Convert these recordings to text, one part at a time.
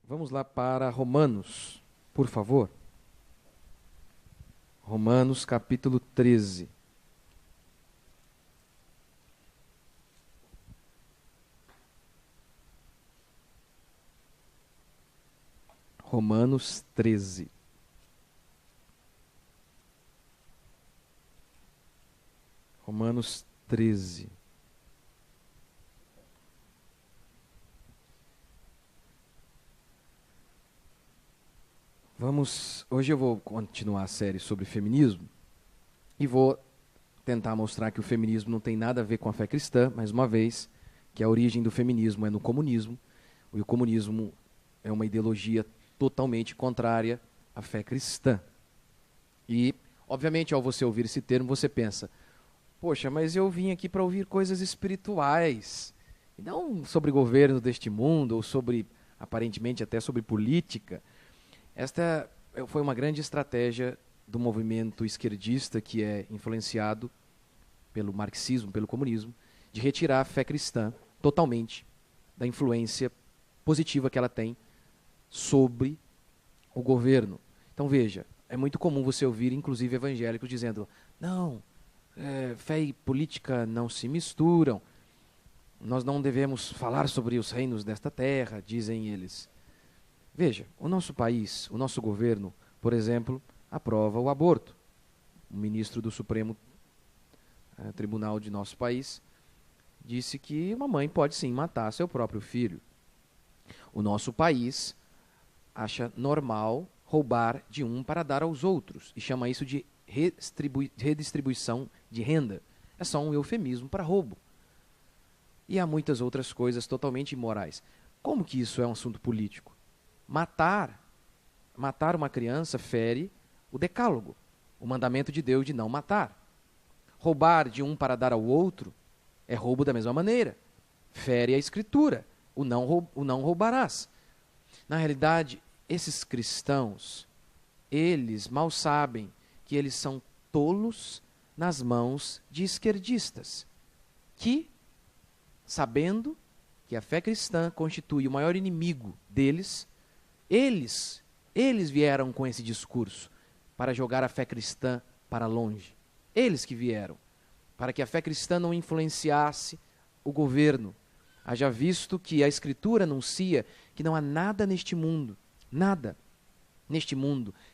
Vamos lá para Romanos, por favor. Romanos capítulo 13. Romanos 13. Romanos 13. Hoje eu vou continuar a série sobre feminismo e vou tentar mostrar que o feminismo não tem nada a ver com a fé cristã, mais uma vez, que a origem do feminismo é no comunismo, e o comunismo é uma ideologia totalmente contrária à fé cristã. E, obviamente, ao você ouvir esse termo, você pensa, poxa, mas eu vim aqui para ouvir coisas espirituais, e não sobre governo deste mundo, ou sobre, aparentemente, até sobre política. Esta foi uma grande estratégia do movimento esquerdista que é influenciado pelo marxismo, pelo comunismo, de retirar a fé cristã totalmente da influência positiva que ela tem sobre o governo. Então veja, é muito comum você ouvir inclusive evangélicos dizendo, não, fé e política não se misturam, nós não devemos falar sobre os reinos desta terra, dizem eles. Veja, o nosso país, o nosso governo, por exemplo, aprova o aborto. O ministro do Supremo Tribunal de nosso país disse que uma mãe pode sim matar seu próprio filho. O nosso país acha normal roubar de um para dar aos outros e chama isso de redistribuição de renda. É só um eufemismo para roubo. E há muitas outras coisas totalmente imorais. Como que isso é um assunto político? Matar uma criança fere o decálogo, o mandamento de Deus de não matar. Roubar de um para dar ao outro é roubo da mesma maneira. Fere a Escritura, o não roubarás. Na realidade, esses cristãos, eles mal sabem que eles são tolos nas mãos de esquerdistas, que, sabendo que a fé cristã constitui o maior inimigo deles, eles vieram com esse discurso para jogar a fé cristã para longe. Eles que vieram, para que a fé cristã não influenciasse o governo. Haja visto que a Escritura anuncia que não há nada neste mundo,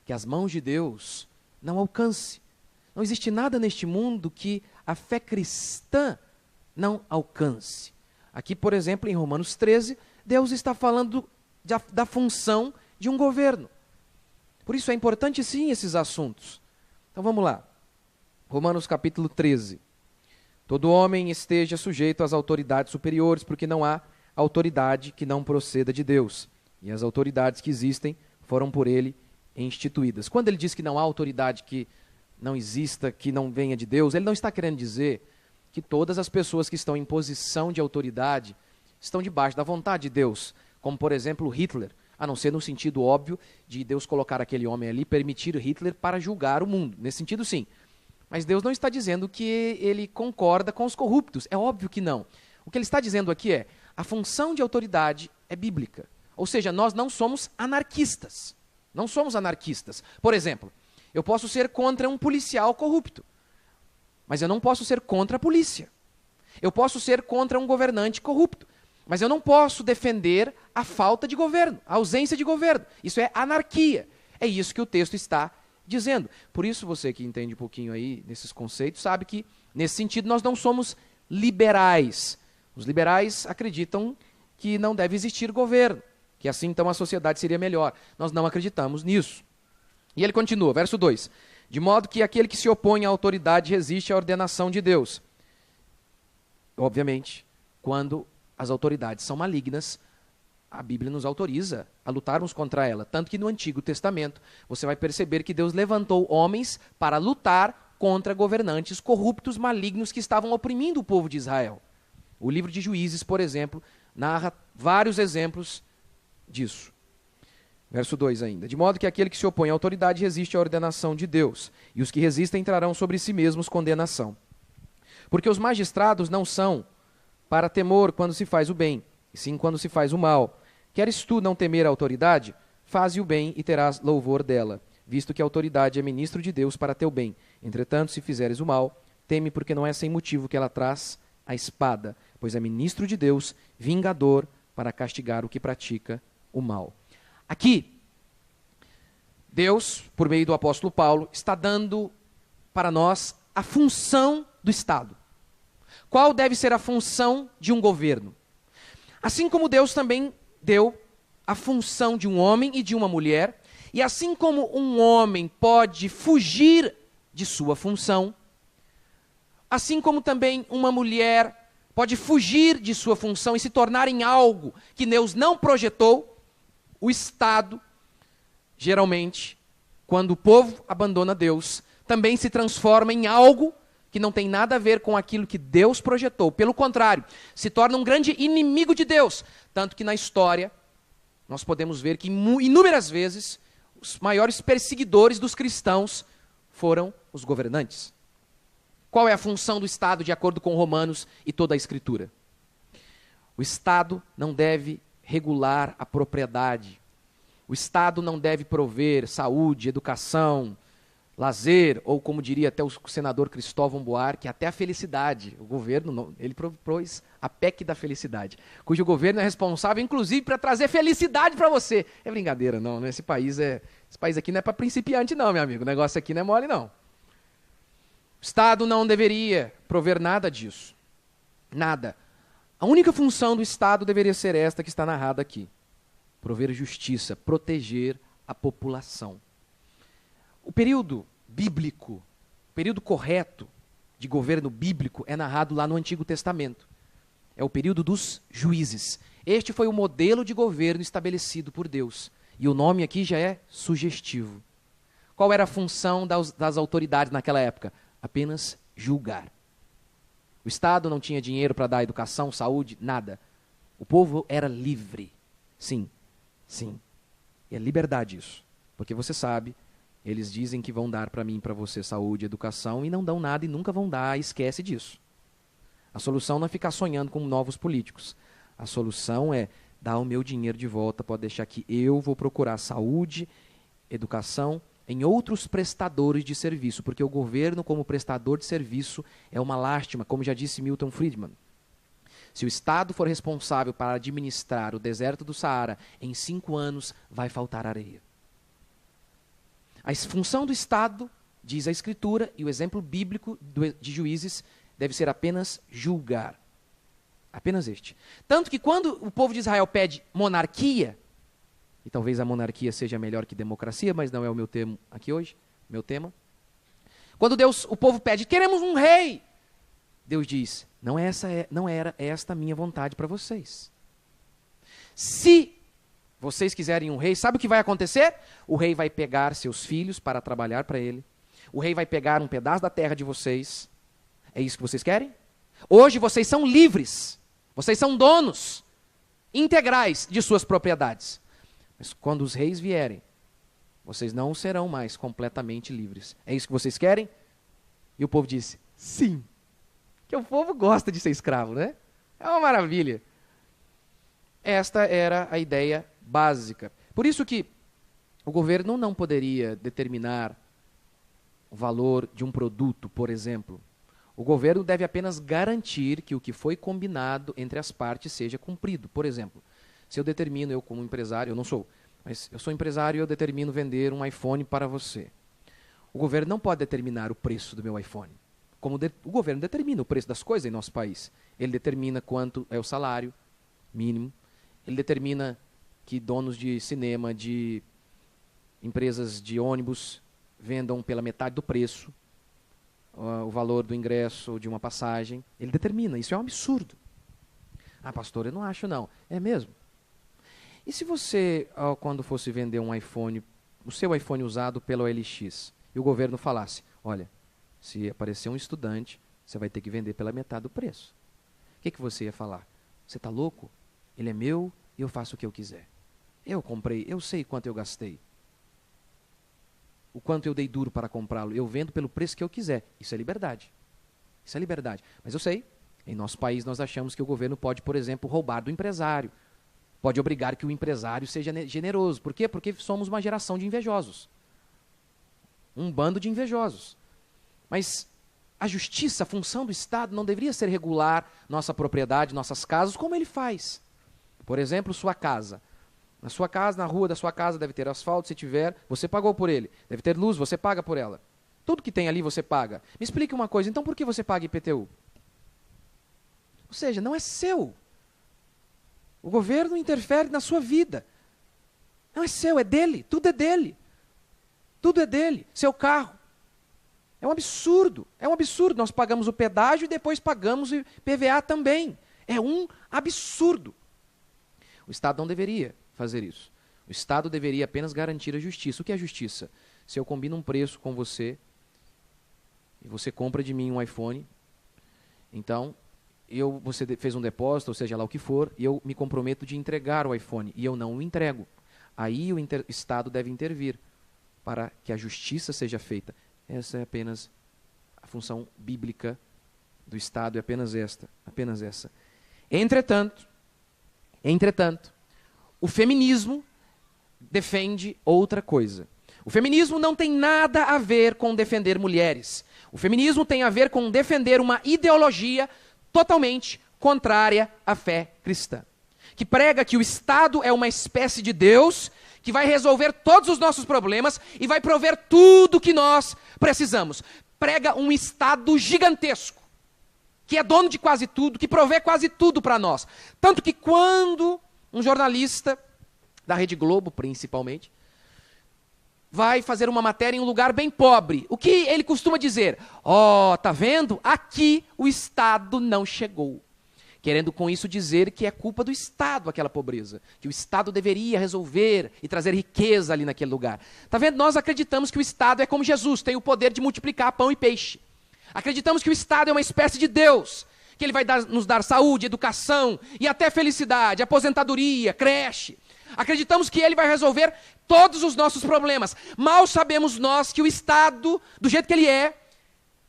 que as mãos de Deus não alcance. Não existe nada neste mundo que a fé cristã não alcance. Aqui, por exemplo, em Romanos 13, Deus está falando da função de um governo. Por isso é importante sim esses assuntos. Então vamos lá. Romanos capítulo 13. Todo homem esteja sujeito às autoridades superiores, porque não há autoridade que não proceda de Deus. E as autoridades que existem foram por ele instituídas. Quando ele diz que não há autoridade que não exista, que não venha de Deus, ele não está querendo dizer que todas as pessoas que estão em posição de autoridade estão debaixo da vontade de Deus. Como, por exemplo, Hitler, a não ser no sentido óbvio de Deus colocar aquele homem ali, permitir Hitler para julgar o mundo. Nesse sentido, sim. Mas Deus não está dizendo que ele concorda com os corruptos. É óbvio que não. O que ele está dizendo aqui é, a função de autoridade é bíblica. Ou seja, nós não somos anarquistas. Não somos anarquistas. Por exemplo, eu posso ser contra um policial corrupto, mas eu não posso ser contra a polícia. Eu posso ser contra um governante corrupto, mas eu não posso defender a falta de governo, a ausência de governo. Isso é anarquia. É isso que o texto está dizendo. Por isso, você que entende um pouquinho aí nesses conceitos, sabe que, nesse sentido, nós não somos liberais. Os liberais acreditam que não deve existir governo, que assim, então, a sociedade seria melhor. Nós não acreditamos nisso. E ele continua, verso 2. De modo que aquele que se opõe à autoridade resiste à ordenação de Deus. Obviamente, quando as autoridades são malignas, a Bíblia nos autoriza a lutarmos contra ela. Tanto que no Antigo Testamento você vai perceber que Deus levantou homens para lutar contra governantes corruptos, malignos que estavam oprimindo o povo de Israel. O livro de Juízes, por exemplo, narra vários exemplos disso. Verso 2 ainda. De modo que aquele que se opõe à autoridade resiste à ordenação de Deus, e os que resistem trarão sobre si mesmos condenação. Porque os magistrados não são para temor quando se faz o bem, e sim quando se faz o mal. Queres tu não temer a autoridade? Faze o bem e terás louvor dela, visto que a autoridade é ministro de Deus para teu bem. Entretanto, se fizeres o mal, teme, porque não é sem motivo que ela traz a espada, pois é ministro de Deus, vingador, para castigar o que pratica o mal. Aqui, Deus, por meio do apóstolo Paulo, está dando para nós a função do Estado. Qual deve ser a função de um governo? Assim como Deus também deu a função de um homem e de uma mulher, e assim como um homem pode fugir de sua função, assim como também uma mulher pode fugir de sua função e se tornar em algo que Deus não projetou, o Estado, geralmente, quando o povo abandona Deus, também se transforma em algo que não tem nada a ver com aquilo que Deus projetou. Pelo contrário, se torna um grande inimigo de Deus. Tanto que na história, nós podemos ver que inúmeras vezes os maiores perseguidores dos cristãos foram os governantes. Qual é a função do Estado de acordo com Romanos e toda a Escritura? O Estado não deve regular a propriedade. O Estado não deve prover saúde, educação, lazer, ou como diria até o senador Cristóvão Buarque, até a felicidade. O governo, ele propôs a PEC da felicidade, cujo governo é responsável, inclusive, para trazer felicidade para você. É brincadeira, não, né? Esse país aqui não é para principiante, não, meu amigo. O negócio aqui não é mole, não. O Estado não deveria prover nada disso. Nada. A única função do Estado deveria ser esta que está narrada aqui. Prover justiça, proteger a população. O período bíblico, o período correto de governo bíblico é narrado lá no Antigo Testamento. É o período dos juízes. Este foi o modelo de governo estabelecido por Deus. E o nome aqui já é sugestivo. Qual era a função das autoridades naquela época? Apenas julgar. O Estado não tinha dinheiro para dar educação, saúde, nada. O povo era livre. Sim, sim. E é liberdade isso. Porque você sabe, eles dizem que vão dar para mim e para você saúde, educação, e não dão nada e nunca vão dar, esquece disso. A solução não é ficar sonhando com novos políticos. A solução é dar o meu dinheiro de volta, pode deixar que eu vou procurar saúde, educação, em outros prestadores de serviço, porque o governo como prestador de serviço é uma lástima, como já disse Milton Friedman. Se o Estado for responsável para administrar o deserto do Saara, em 5 anos vai faltar areia. A função do Estado, diz a Escritura, e o exemplo bíblico de Juízes, deve ser apenas julgar. Apenas este. Tanto que quando o povo de Israel pede monarquia, e talvez a monarquia seja melhor que democracia, mas não é o meu tema aqui hoje, meu tema. Quando o povo pede, queremos um rei, Deus diz, não era esta a minha vontade para vocês. Se vocês quiserem um rei, sabe o que vai acontecer? O rei vai pegar seus filhos para trabalhar para ele. O rei vai pegar um pedaço da terra de vocês. É isso que vocês querem? Hoje vocês são livres. Vocês são donos integrais de suas propriedades. Mas quando os reis vierem, vocês não serão mais completamente livres. É isso que vocês querem? E o povo disse, sim. Porque o povo gosta de ser escravo, né? É uma maravilha. Esta era a ideia básica. Por isso que o governo não poderia determinar o valor de um produto, por exemplo. O governo deve apenas garantir que o que foi combinado entre as partes seja cumprido. Por exemplo, se eu determino, eu como empresário, eu não sou, mas eu sou empresário e eu determino vender um iPhone para você. O governo não pode determinar o preço do meu iPhone. Como o governo determina o preço das coisas em nosso país. Ele determina quanto é o salário mínimo. Ele determina que donos de cinema, de empresas de ônibus, vendam pela metade do preço o valor do ingresso de uma passagem. Ele determina. Isso é um absurdo. Ah, pastor, eu não acho não. É mesmo? E se você, quando fosse vender um iPhone, o seu iPhone usado pela OLX, e o governo falasse, olha, se aparecer um estudante, você vai ter que vender pela metade do preço. O que você ia falar? Você está louco? Ele é meu e eu faço o que eu quiser. Eu comprei, eu sei quanto eu gastei. O quanto eu dei duro para comprá-lo. Eu vendo pelo preço que eu quiser. Isso é liberdade. Isso é liberdade. Mas eu sei, em nosso país nós achamos que o governo pode, por exemplo, roubar do empresário. Pode obrigar que o empresário seja generoso. Por quê? Porque somos uma geração de invejosos. Um bando de invejosos. Mas a justiça, a função do Estado, não deveria ser regular nossa propriedade, nossas casas, como ele faz. Por exemplo, sua casa. Na sua casa, na rua da sua casa, deve ter asfalto, se tiver, você pagou por ele. Deve ter luz, você paga por ela. Tudo que tem ali você paga. Me explique uma coisa, então por que você paga IPTU? Ou seja, não é seu. O governo interfere na sua vida. Não é seu, é dele. Tudo é dele. Tudo é dele. Seu carro. É um absurdo. É um absurdo. Nós pagamos o pedágio e depois pagamos o PVA também. É um absurdo. O Estado não deveria fazer isso. O Estado deveria apenas garantir a justiça. O que é justiça? Se eu combino um preço com você e você compra de mim um iPhone, então você fez um depósito, ou seja lá o que for, e eu me comprometo de entregar o iPhone, e eu não o entrego. Aí o Estado deve intervir para que a justiça seja feita. Essa é apenas a função bíblica do Estado, é apenas essa. Entretanto, o feminismo defende outra coisa. O feminismo não tem nada a ver com defender mulheres. O feminismo tem a ver com defender uma ideologia totalmente contrária à fé cristã, que prega que o Estado é uma espécie de Deus que vai resolver todos os nossos problemas e vai prover tudo que nós precisamos. Prega um Estado gigantesco, que é dono de quase tudo, que provê quase tudo para nós. Tanto que quando um jornalista, da Rede Globo principalmente, vai fazer uma matéria em um lugar bem pobre, o que ele costuma dizer? Tá vendo? Aqui o Estado não chegou. Querendo com isso dizer que é culpa do Estado aquela pobreza, que o Estado deveria resolver e trazer riqueza ali naquele lugar. Tá vendo? Nós acreditamos que o Estado é como Jesus, tem o poder de multiplicar pão e peixe. Acreditamos que o Estado é uma espécie de Deus, que ele vai nos dar saúde, educação e até felicidade, aposentadoria, creche. Acreditamos que ele vai resolver todos os nossos problemas. Mal sabemos nós que o Estado, do jeito que ele é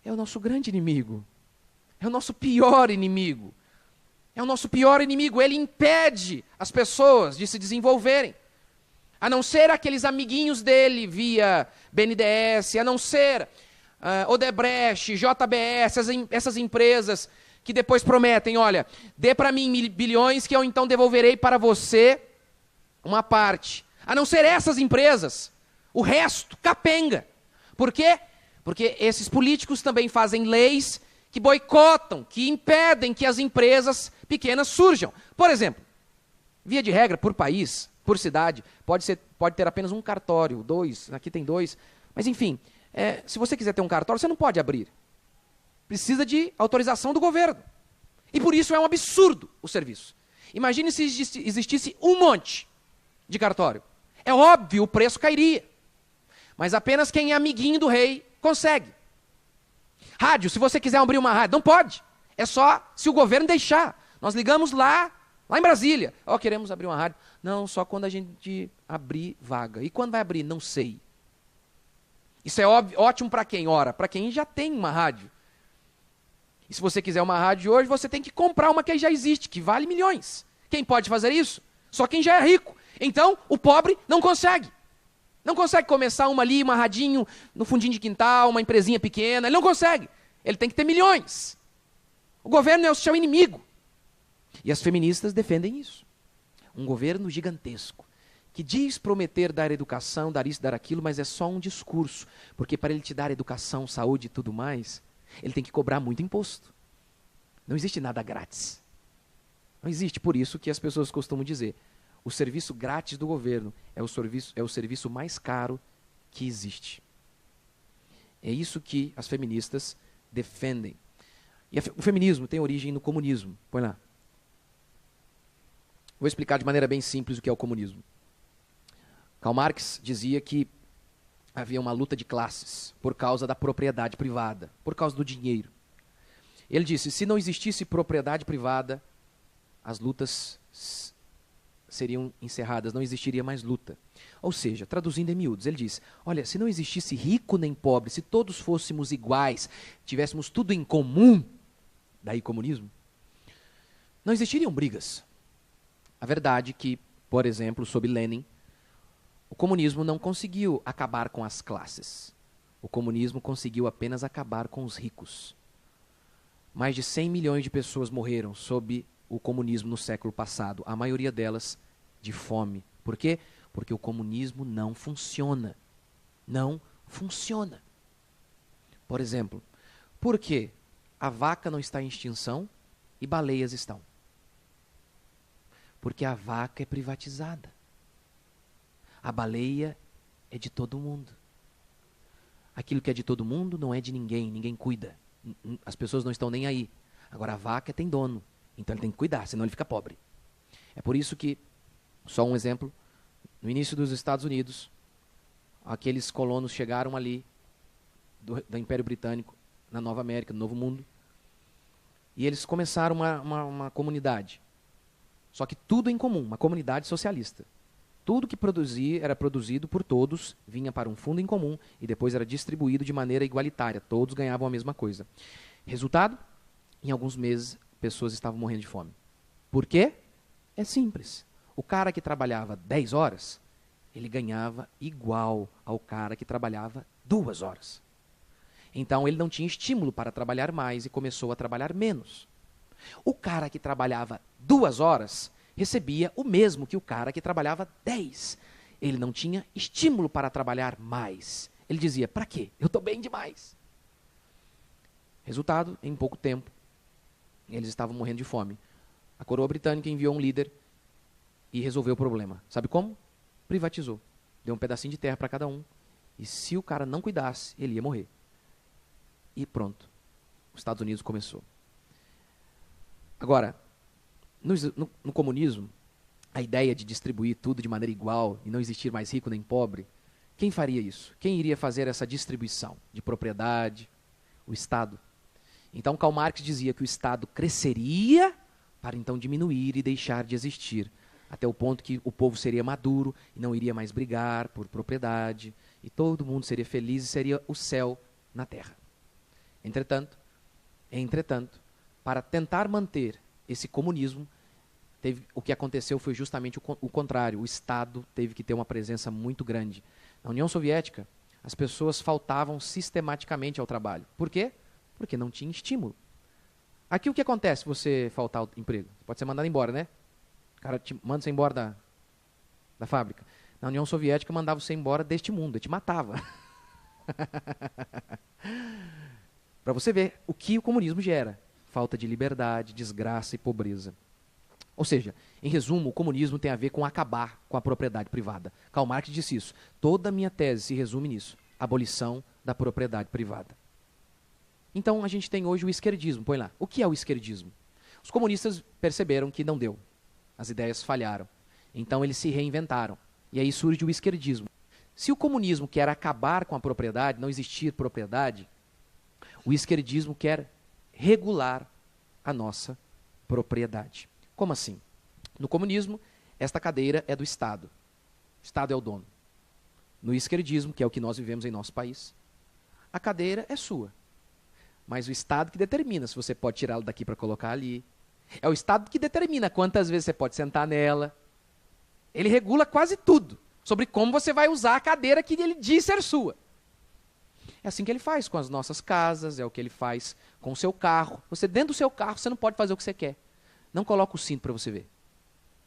o nosso grande inimigo. É o nosso pior inimigo. É o nosso pior inimigo. Ele impede as pessoas de se desenvolverem. A não ser aqueles amiguinhos dele via BNDES, a não ser Odebrecht, JBS, essas empresas que depois prometem, olha, dê para mim bilhões que eu então devolverei para você uma parte. A não ser essas empresas, o resto, capenga. Por quê? Porque esses políticos também fazem leis que boicotam, que impedem que as empresas pequenas surjam. Por exemplo, via de regra, por país, por cidade, pode ter apenas um cartório, 2, aqui tem 2, mas enfim, se você quiser ter um cartório, você não pode abrir. Precisa de autorização do governo. E por isso é um absurdo o serviço. Imagine se existisse um monte de cartório. É óbvio, o preço cairia. Mas apenas quem é amiguinho do rei consegue. Rádio, se você quiser abrir uma rádio, não pode. É só se o governo deixar. Nós ligamos lá em Brasília. Queremos abrir uma rádio. Não, só quando a gente abrir vaga. E quando vai abrir? Não sei. Isso é ótimo para quem? Ora, para quem já tem uma rádio. E se você quiser uma rádio hoje, você tem que comprar uma que já existe, que vale milhões. Quem pode fazer isso? Só quem já é rico. Então, o pobre não consegue. Não consegue começar uma ali, uma radinho no fundinho de quintal, uma empresinha pequena. Ele não consegue. Ele tem que ter milhões. O governo é o seu inimigo. E as feministas defendem isso. Um governo gigantesco, que diz prometer dar educação, dar isso, dar aquilo, mas é só um discurso. Porque para ele te dar educação, saúde e tudo mais, ele tem que cobrar muito imposto. Não existe nada grátis. Não existe. Por isso que as pessoas costumam dizer, o serviço grátis do governo é o serviço mais caro que existe. É isso que as feministas defendem. E o feminismo tem origem no comunismo. Põe lá. Vou explicar de maneira bem simples o que é o comunismo. Karl Marx dizia que havia uma luta de classes por causa da propriedade privada, por causa do dinheiro. Ele disse, se não existisse propriedade privada, as lutas seriam encerradas, não existiria mais luta. Ou seja, traduzindo em miúdos, ele diz, olha, se não existisse rico nem pobre, se todos fôssemos iguais, tivéssemos tudo em comum, daí comunismo, não existiriam brigas. A verdade é que, por exemplo, sob Lenin, o comunismo não conseguiu acabar com as classes. O comunismo conseguiu apenas acabar com os ricos. Mais de 100 milhões de pessoas morreram sob o comunismo no século passado, a maioria delas de fome. Por quê? Porque o comunismo não funciona. Não funciona. Por exemplo, por que a vaca não está em extinção e baleias estão? Porque a vaca é privatizada. A baleia é de todo mundo. Aquilo que é de todo mundo não é de ninguém, ninguém cuida. As pessoas não estão nem aí. Agora a vaca tem dono, então ele tem que cuidar, senão ele fica pobre. É por isso que, só um exemplo, no início dos Estados Unidos, aqueles colonos chegaram ali do Império Britânico, na Nova América, no Novo Mundo, e eles começaram uma comunidade. Só que tudo em comum, uma comunidade socialista. Tudo que produzia era produzido por todos, vinha para um fundo em comum e depois era distribuído de maneira igualitária. Todos ganhavam a mesma coisa. Resultado? Em alguns meses, pessoas estavam morrendo de fome. Por quê? É simples. O cara que trabalhava 10 horas, ele ganhava igual ao cara que trabalhava 2 horas. Então ele não tinha estímulo para trabalhar mais e começou a trabalhar menos. O cara que trabalhava 2 horas recebia o mesmo que o cara que trabalhava 10. Ele não tinha estímulo para trabalhar mais. Ele dizia, para quê? Eu estou bem demais. Resultado, em pouco tempo, eles estavam morrendo de fome. A coroa britânica enviou um líder e resolveu o problema. Sabe como? Privatizou. Deu um pedacinho de terra para cada um. E se o cara não cuidasse, ele ia morrer. E pronto. Os Estados Unidos começou. Agora, no comunismo, a ideia de distribuir tudo de maneira igual e não existir mais rico nem pobre, quem faria isso? Quem iria fazer essa distribuição de propriedade? O Estado. Então Karl Marx dizia que o Estado cresceria para então diminuir e deixar de existir, até o ponto que o povo seria maduro e não iria mais brigar por propriedade, e todo mundo seria feliz e seria o céu na terra. Entretanto, para tentar manter esse comunismo, o que aconteceu foi justamente o contrário. O Estado teve que ter uma presença muito grande. Na União Soviética, as pessoas faltavam sistematicamente ao trabalho. Por quê? Porque não tinha estímulo. Aqui o que acontece se você faltar ao emprego? Pode ser mandado embora, né? O cara manda você embora da fábrica. Na União Soviética mandava você embora deste mundo, ele te matava. Para você ver o que o comunismo gera. Falta de liberdade, desgraça e pobreza. Ou seja, em resumo, o comunismo tem a ver com acabar com a propriedade privada. Karl Marx disse isso. Toda a minha tese se resume nisso. Abolição da propriedade privada. Então a gente tem hoje o esquerdismo. Põe lá. O que é o esquerdismo? Os comunistas perceberam que não deu. As ideias falharam. Então eles se reinventaram. E aí surge o esquerdismo. Se o comunismo quer acabar com a propriedade, não existir propriedade, o esquerdismo quer regular a nossa propriedade. Como assim? No comunismo, esta cadeira é do Estado. O Estado é o dono. No esquerdismo, que é o que nós vivemos em nosso país, a cadeira é sua. Mas o Estado que determina se você pode tirá-la daqui para colocar ali. É o Estado que determina quantas vezes você pode sentar nela. Ele regula quase tudo sobre como você vai usar a cadeira que ele diz ser sua. É assim que ele faz com as nossas casas, é o que ele faz com o seu carro. Você dentro do seu carro, você não pode fazer o que você quer. Não coloca o cinto para você ver.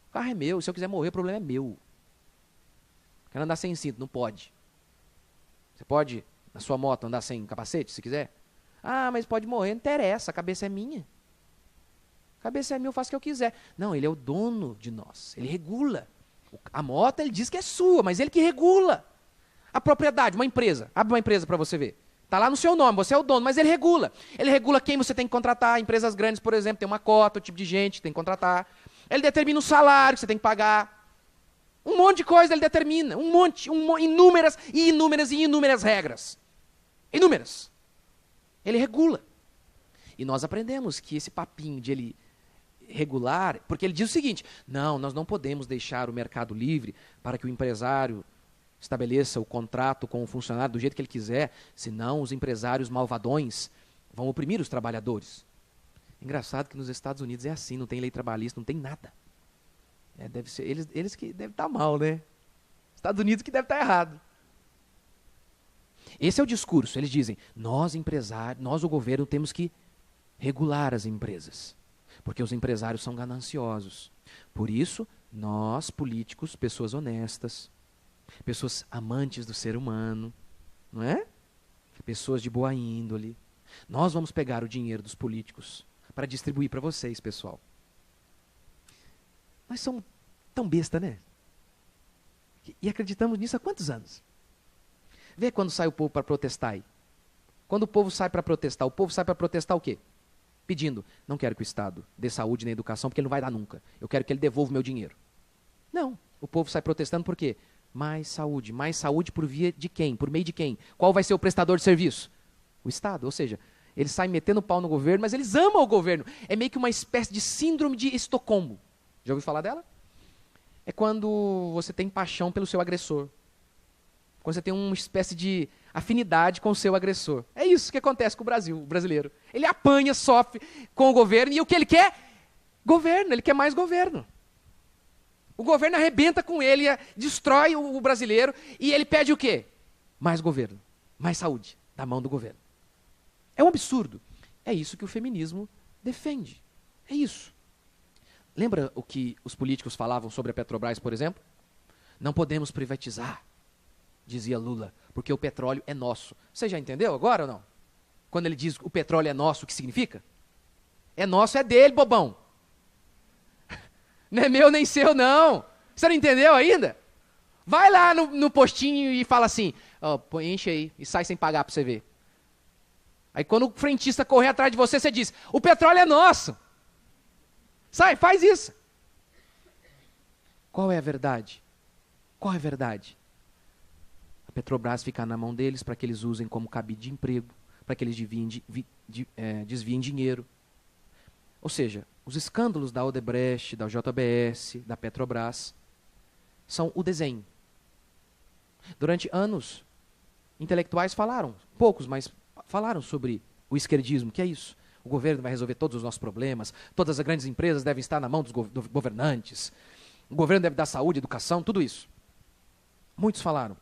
O carro é meu, se eu quiser morrer, o problema é meu. Quero andar sem cinto, não pode. Você pode, na sua moto, andar sem capacete, se quiser? Ah, mas pode morrer, não interessa, a cabeça é minha. A cabeça é minha, eu faço o que eu quiser. Não, ele é o dono de nós, ele regula. A moto, ele diz que é sua, mas ele que regula. A propriedade, uma empresa, abre uma empresa para você ver. Está lá no seu nome, você é o dono, mas ele regula. Ele regula quem você tem que contratar. Empresas grandes, por exemplo, tem uma cota, o tipo de gente que tem que contratar. Ele determina o salário que você tem que pagar. Um monte de coisa ele determina. Inúmeras e inúmeras e inúmeras regras. Inúmeras. Ele regula. E nós aprendemos que esse papinho de ele regular, porque ele diz o seguinte, não, nós não podemos deixar o mercado livre para que o empresário estabeleça o contrato com o funcionário do jeito que ele quiser, senão os empresários malvadões vão oprimir os trabalhadores. Engraçado que nos Estados Unidos é assim, não tem lei trabalhista, não tem nada. Deve ser eles que devem estar mal, né? Estados Unidos que deve estar errado. Esse é o discurso. Eles dizem, nós empresários, nós o governo temos que regular as empresas, porque os empresários são gananciosos. Por isso, nós políticos, pessoas honestas, pessoas amantes do ser humano, não é? Pessoas de boa índole, nós vamos pegar o dinheiro dos políticos para distribuir para vocês, pessoal. Nós somos tão besta, né? E acreditamos nisso há quantos anos? Vê quando sai o povo para protestar aí. Quando o povo sai para protestar o quê? Pedindo, não quero que o Estado dê saúde nem educação, porque ele não vai dar nunca. Eu quero que ele devolva o meu dinheiro. Não, o povo sai protestando por quê? Mais saúde por via de quem? Por meio de quem? Qual vai ser o prestador de serviço? O Estado, ou seja, eles saem metendo pau no governo, mas eles amam o governo. É meio que uma espécie de síndrome de Estocolmo. Já ouviu falar dela? É quando você tem paixão pelo seu agressor. Quando você tem uma espécie de afinidade com o seu agressor. É isso que acontece com o Brasil, o brasileiro. Ele apanha, sofre com o governo, e o que ele quer? Governo, ele quer mais governo. O governo arrebenta com ele, destrói o brasileiro, e ele pede o quê? Mais governo, mais saúde, da mão do governo. É um absurdo. É isso que o feminismo defende. É isso. Lembra o que os políticos falavam sobre a Petrobras, por exemplo? Não podemos privatizar, dizia Lula, porque o petróleo é nosso. Você já entendeu agora ou não? Quando ele diz que o petróleo é nosso, o que significa? É nosso, é dele, bobão. Não é meu nem seu, não. Você não entendeu ainda? Vai lá no postinho e fala assim, enche aí e sai sem pagar para você ver. Aí quando o frentista correr atrás de você, você diz, o petróleo é nosso. Sai, faz isso. Qual é a verdade? Qual é a verdade? A Petrobras fica na mão deles para que eles usem como cabide de emprego, para que eles desviem dinheiro. Ou seja, os escândalos da Odebrecht, da JBS, da Petrobras, são o desenho. Durante anos, intelectuais falaram, poucos, mas falaram sobre o esquerdismo, que é isso. O governo vai resolver todos os nossos problemas, todas as grandes empresas devem estar na mão dos governantes, o governo deve dar saúde, educação, tudo isso. Muitos falaram,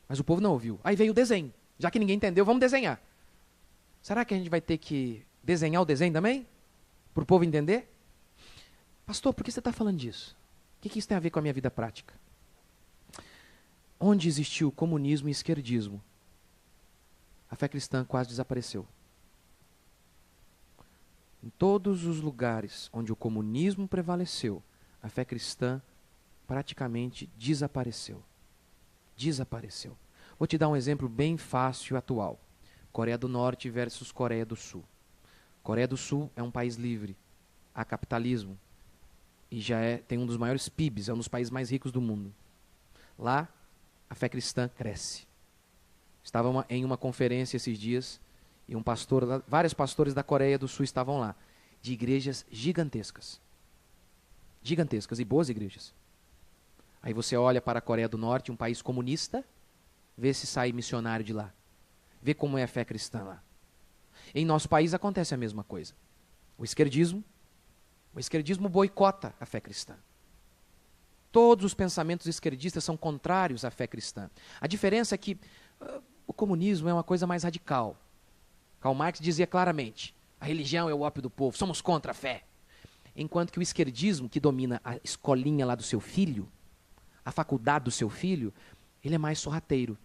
mas o povo não ouviu. Aí veio o desenho. Já que ninguém entendeu, vamos desenhar. Será que a gente vai ter que desenhar o desenho também? Para o povo entender? Pastor, por que você está falando disso? O que isso tem a ver com a minha vida prática? Onde existiu comunismo e esquerdismo, a fé cristã quase desapareceu. Em todos os lugares onde o comunismo prevaleceu, a fé cristã praticamente desapareceu. Desapareceu. Vou te dar um exemplo bem fácil e atual. Coreia do Norte versus Coreia do Sul. Coreia do Sul é um país livre, há capitalismo, e tem um dos maiores PIBs, é um dos países mais ricos do mundo. Lá, a fé cristã cresce. Estava em uma conferência esses dias, e vários pastores da Coreia do Sul estavam lá, de igrejas gigantescas. Gigantescas e boas igrejas. Aí você olha para a Coreia do Norte, um país comunista, vê se sai missionário de lá. Vê como é a fé cristã lá. Em nosso país acontece a mesma coisa. O esquerdismo boicota a fé cristã. Todos os pensamentos esquerdistas são contrários à fé cristã. A diferença é que o comunismo é uma coisa mais radical. Karl Marx dizia claramente, a religião é o ópio do povo, somos contra a fé. Enquanto que o esquerdismo, que domina a escolinha lá do seu filho, a faculdade do seu filho, ele é mais sorrateiro.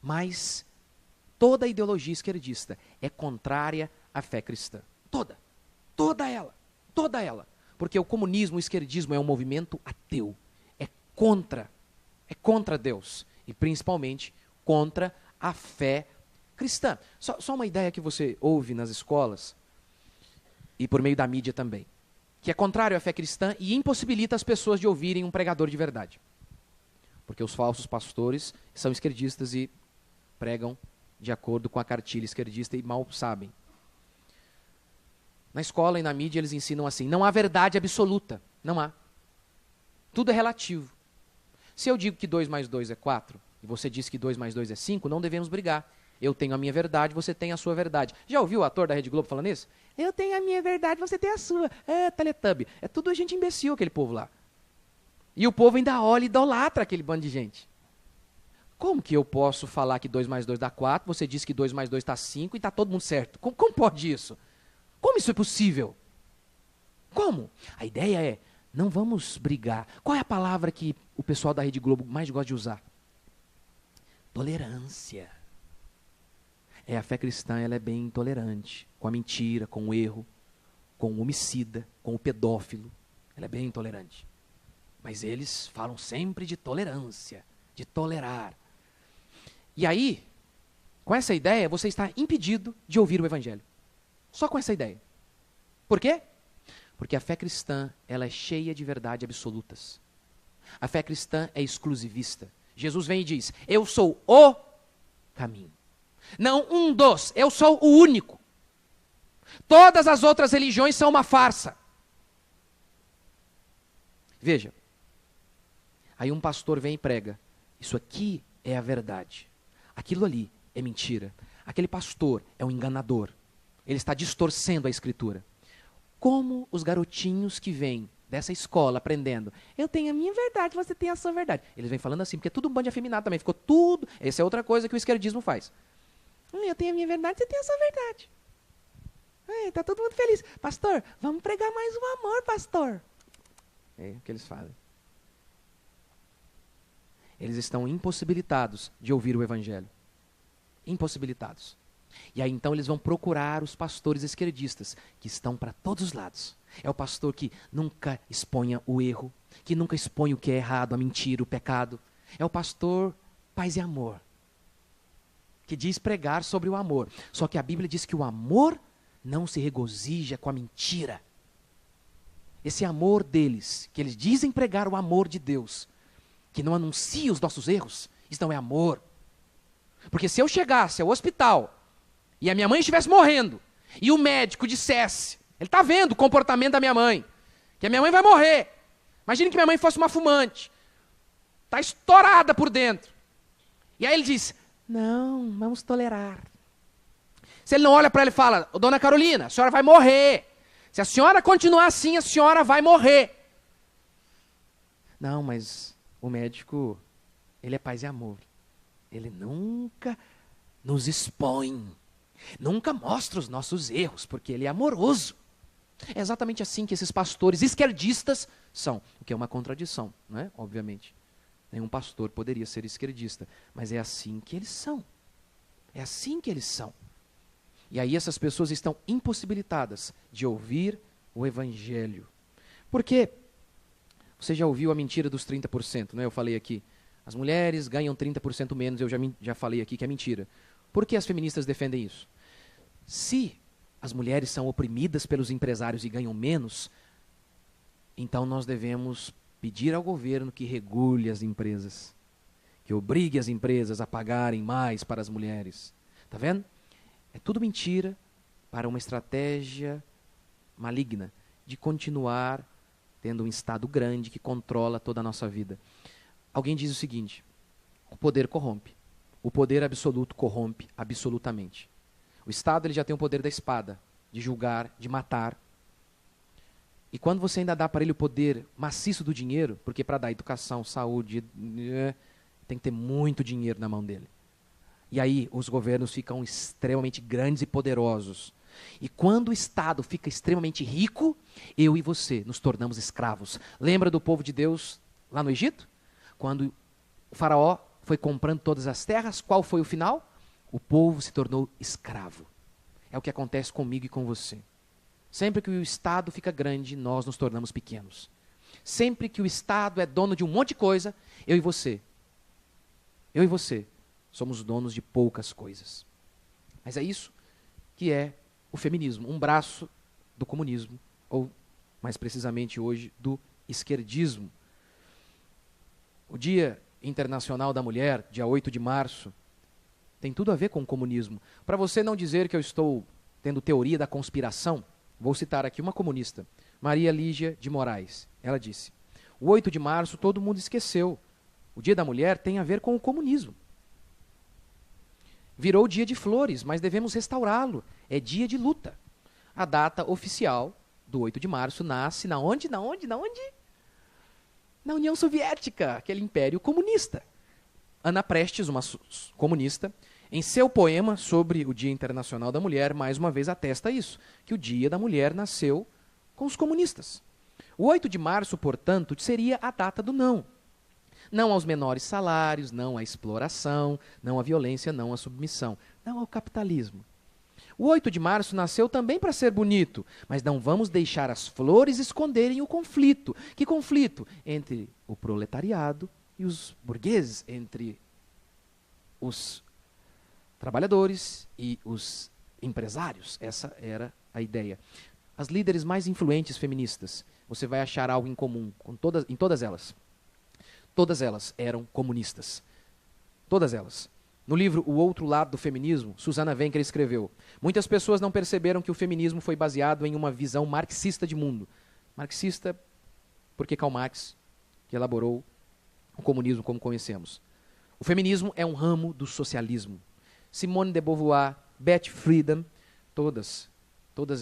Mas toda a ideologia esquerdista é contrária à fé cristã. Toda ela. Porque o comunismo, o esquerdismo é um movimento ateu. É contra Deus. E principalmente contra a fé cristã. Só uma ideia que você ouve nas escolas e por meio da mídia também, que é contrário à fé cristã e impossibilita as pessoas de ouvirem um pregador de verdade. Porque os falsos pastores são esquerdistas e pregam de acordo com a cartilha esquerdista e mal sabem. Na escola e na mídia eles ensinam assim, não há verdade absoluta, não há. Tudo é relativo. Se eu digo que 2 mais 2 é 4, e você diz que 2 mais 2 é 5, não devemos brigar. Eu tenho a minha verdade, você tem a sua verdade. Já ouviu o ator da Rede Globo falando isso? Eu tenho a minha verdade, você tem a sua. É, Teletubby. É tudo gente imbecil, aquele povo lá. E o povo ainda olha e idolatra aquele bando de gente. Como que eu posso falar que 2 mais 2 dá 4, você diz que 2 mais 2 dá 5 e está todo mundo certo? Como pode isso? Como isso é possível? Como? A ideia é, não vamos brigar. Qual é a palavra que o pessoal da Rede Globo mais gosta de usar? Tolerância. A fé cristã ela é bem intolerante com a mentira, com o erro, com o homicida, com o pedófilo. Ela é bem intolerante. Mas eles falam sempre de tolerância, de tolerar. E aí, com essa ideia, você está impedido de ouvir o evangelho. Só com essa ideia. Por quê? Porque a fé cristã ela é cheia de verdade absolutas. A fé cristã é exclusivista. Jesus vem e diz, eu sou o caminho. Não um dos, eu sou o único. Todas as outras religiões são uma farsa. Veja, aí um pastor vem e prega, isso aqui é a verdade. Aquilo ali é mentira. Aquele pastor é um enganador. Ele está distorcendo a escritura. Como os garotinhos que vêm dessa escola aprendendo, eu tenho a minha verdade, você tem a sua verdade. Eles vêm falando assim, porque é tudo um bando de afeminado também, ficou tudo, essa é outra coisa que o esquerdismo faz. Eu tenho a minha verdade, você tem a sua verdade. Tá todo mundo feliz. Pastor, vamos pregar mais o amor, pastor. É o que eles fazem. Eles estão impossibilitados de ouvir o evangelho. Impossibilitados. E aí então eles vão procurar os pastores esquerdistas, que estão para todos os lados. É o pastor que nunca exponha o erro, que nunca expõe o que é errado, a mentira, o pecado. É o pastor paz e amor, que diz pregar sobre o amor. Só que a Bíblia diz que o amor não se regozija com a mentira. Esse amor deles, que eles dizem pregar o amor de Deus, que não anuncia os nossos erros, isso não é amor. Porque se eu chegasse ao hospital e a minha mãe estivesse morrendo e o médico dissesse, ele está vendo o comportamento da minha mãe, que a minha mãe vai morrer. Imagine que minha mãe fosse uma fumante, está estourada por dentro. E aí ele diz, não, vamos tolerar. Se ele não olha para ela e fala, dona Carolina, a senhora vai morrer. Se a senhora continuar assim, a senhora vai morrer. Não, mas o médico, ele é paz e amor. Ele nunca nos expõe. Nunca mostra os nossos erros, porque ele é amoroso. É exatamente assim que esses pastores esquerdistas são. O que é uma contradição, não é? Obviamente. Nenhum pastor poderia ser esquerdista. Mas é assim que eles são. É assim que eles são. E aí essas pessoas estão impossibilitadas de ouvir o evangelho. Por quê? Você já ouviu a mentira dos 30%, né? Eu falei aqui. As mulheres ganham 30% menos, eu já falei aqui que é mentira. Por que as feministas defendem isso? Se as mulheres são oprimidas pelos empresários e ganham menos, então nós devemos pedir ao governo que regule as empresas, que obrigue as empresas a pagarem mais para as mulheres. Está vendo? É tudo mentira para uma estratégia maligna de continuar tendo um Estado grande que controla toda a nossa vida. Alguém diz o seguinte, o poder corrompe. O poder absoluto corrompe absolutamente. O Estado ele já tem o poder da espada, de julgar, de matar. E quando você ainda dá para ele o poder maciço do dinheiro, porque para dar educação, saúde, tem que ter muito dinheiro na mão dele. E aí os governos ficam extremamente grandes e poderosos. E quando o Estado fica extremamente rico, eu e você nos tornamos escravos. Lembra do povo de Deus lá no Egito? Quando o faraó foi comprando todas as terras, qual foi o final? O povo se tornou escravo. É o que acontece comigo e com você. Sempre que o Estado fica grande, nós nos tornamos pequenos. Sempre que o Estado é dono de um monte de coisa, eu e você somos donos de poucas coisas. Mas é isso que é o feminismo, um braço do comunismo, ou mais precisamente hoje, do esquerdismo. O Dia Internacional da Mulher, dia 8 de março, tem tudo a ver com o comunismo. Para você não dizer que eu estou tendo teoria da conspiração, vou citar aqui uma comunista, Maria Lígia de Moraes. Ela disse, o 8 de março todo mundo esqueceu. O Dia da Mulher tem a ver com o comunismo. Virou dia de flores, mas devemos restaurá-lo. É dia de luta. A data oficial do 8 de março nasce na onde? Na União Soviética, aquele império comunista. Ana Prestes, uma comunista, em seu poema sobre o Dia Internacional da Mulher, mais uma vez atesta isso, que o Dia da Mulher nasceu com os comunistas. O 8 de março, portanto, seria a data do não. Não aos menores salários, não à exploração, não à violência, não à submissão, não ao capitalismo. O 8 de março nasceu também para ser bonito, mas não vamos deixar as flores esconderem o conflito. Que conflito? Entre o proletariado e os burgueses, entre os trabalhadores e os empresários. Essa era a ideia. As líderes mais influentes feministas, você vai achar algo em comum em todas elas. Todas elas eram comunistas. Todas elas. No livro O Outro Lado do Feminismo, Susana Wencker escreveu: muitas pessoas não perceberam que o feminismo foi baseado em uma visão marxista de mundo. Marxista porque Karl Marx que elaborou o comunismo como conhecemos. O feminismo é um ramo do socialismo. Simone de Beauvoir, Betty Friedan, todas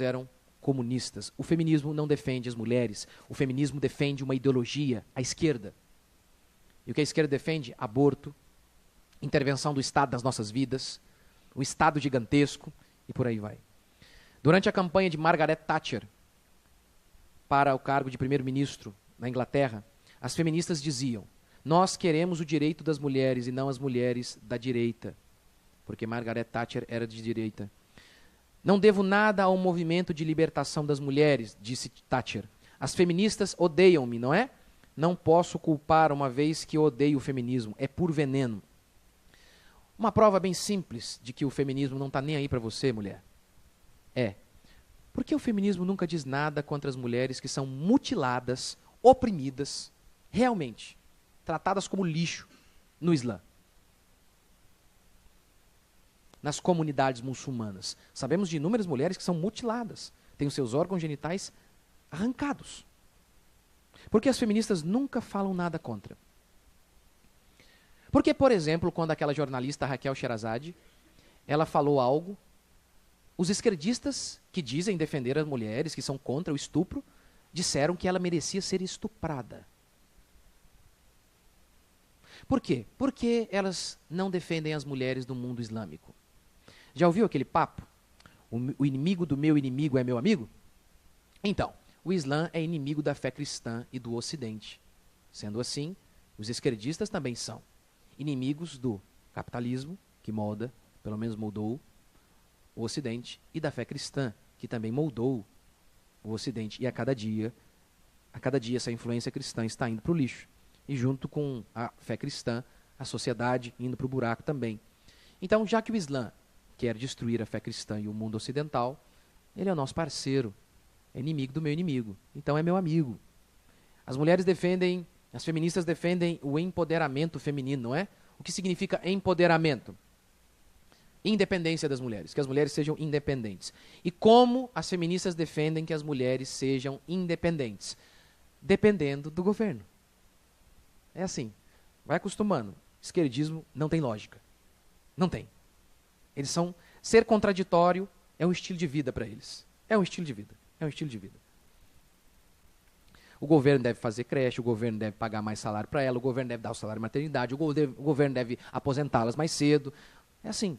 eram comunistas. O feminismo não defende as mulheres. O feminismo defende uma ideologia, a esquerda. E o que a esquerda defende? Aborto, intervenção do Estado nas nossas vidas, o Estado gigantesco e por aí vai. Durante a campanha de Margaret Thatcher para o cargo de primeiro-ministro na Inglaterra, as feministas diziam: nós queremos o direito das mulheres e não as mulheres da direita, porque Margaret Thatcher era de direita. Não devo nada ao movimento de libertação das mulheres, disse Thatcher. As feministas odeiam-me, não é? Não posso culpar uma vez que odeio o feminismo, é puro veneno. Uma prova bem simples de que o feminismo não está nem aí para você, mulher, é porque o feminismo nunca diz nada contra as mulheres que são mutiladas, oprimidas, realmente, tratadas como lixo no Islã. Nas comunidades muçulmanas. Sabemos de inúmeras mulheres que são mutiladas, têm os seus órgãos genitais arrancados. Porque as feministas nunca falam nada contra. Porque, por exemplo, quando aquela jornalista Raquel Sherazade, ela falou algo, os esquerdistas que dizem defender as mulheres, que são contra o estupro, disseram que ela merecia ser estuprada. Por quê? Porque elas não defendem as mulheres do mundo islâmico. Já ouviu aquele papo? O inimigo do meu inimigo é meu amigo? Então, o Islã é inimigo da fé cristã e do Ocidente. Sendo assim, os esquerdistas também são inimigos do capitalismo, que molda, pelo menos moldou, o Ocidente, e da fé cristã, que também moldou o Ocidente. E a cada dia essa influência cristã está indo para o lixo. E junto com a fé cristã, a sociedade indo para o buraco também. Então, já que o Islã quer destruir a fé cristã e o mundo ocidental, ele é o nosso parceiro, é inimigo do meu inimigo, então é meu amigo. As feministas defendem o empoderamento feminino, não é? O que significa empoderamento? Independência das mulheres, que as mulheres sejam independentes. E como as feministas defendem que as mulheres sejam independentes? Dependendo do governo. É assim, vai acostumando. Esquerdismo não tem lógica. Não tem. Ser contraditório é um estilo de vida para eles. É um estilo de vida. O governo deve fazer creche, o governo deve pagar mais salário para ela, o governo deve dar o salário de maternidade, o governo deve aposentá-las mais cedo. É assim.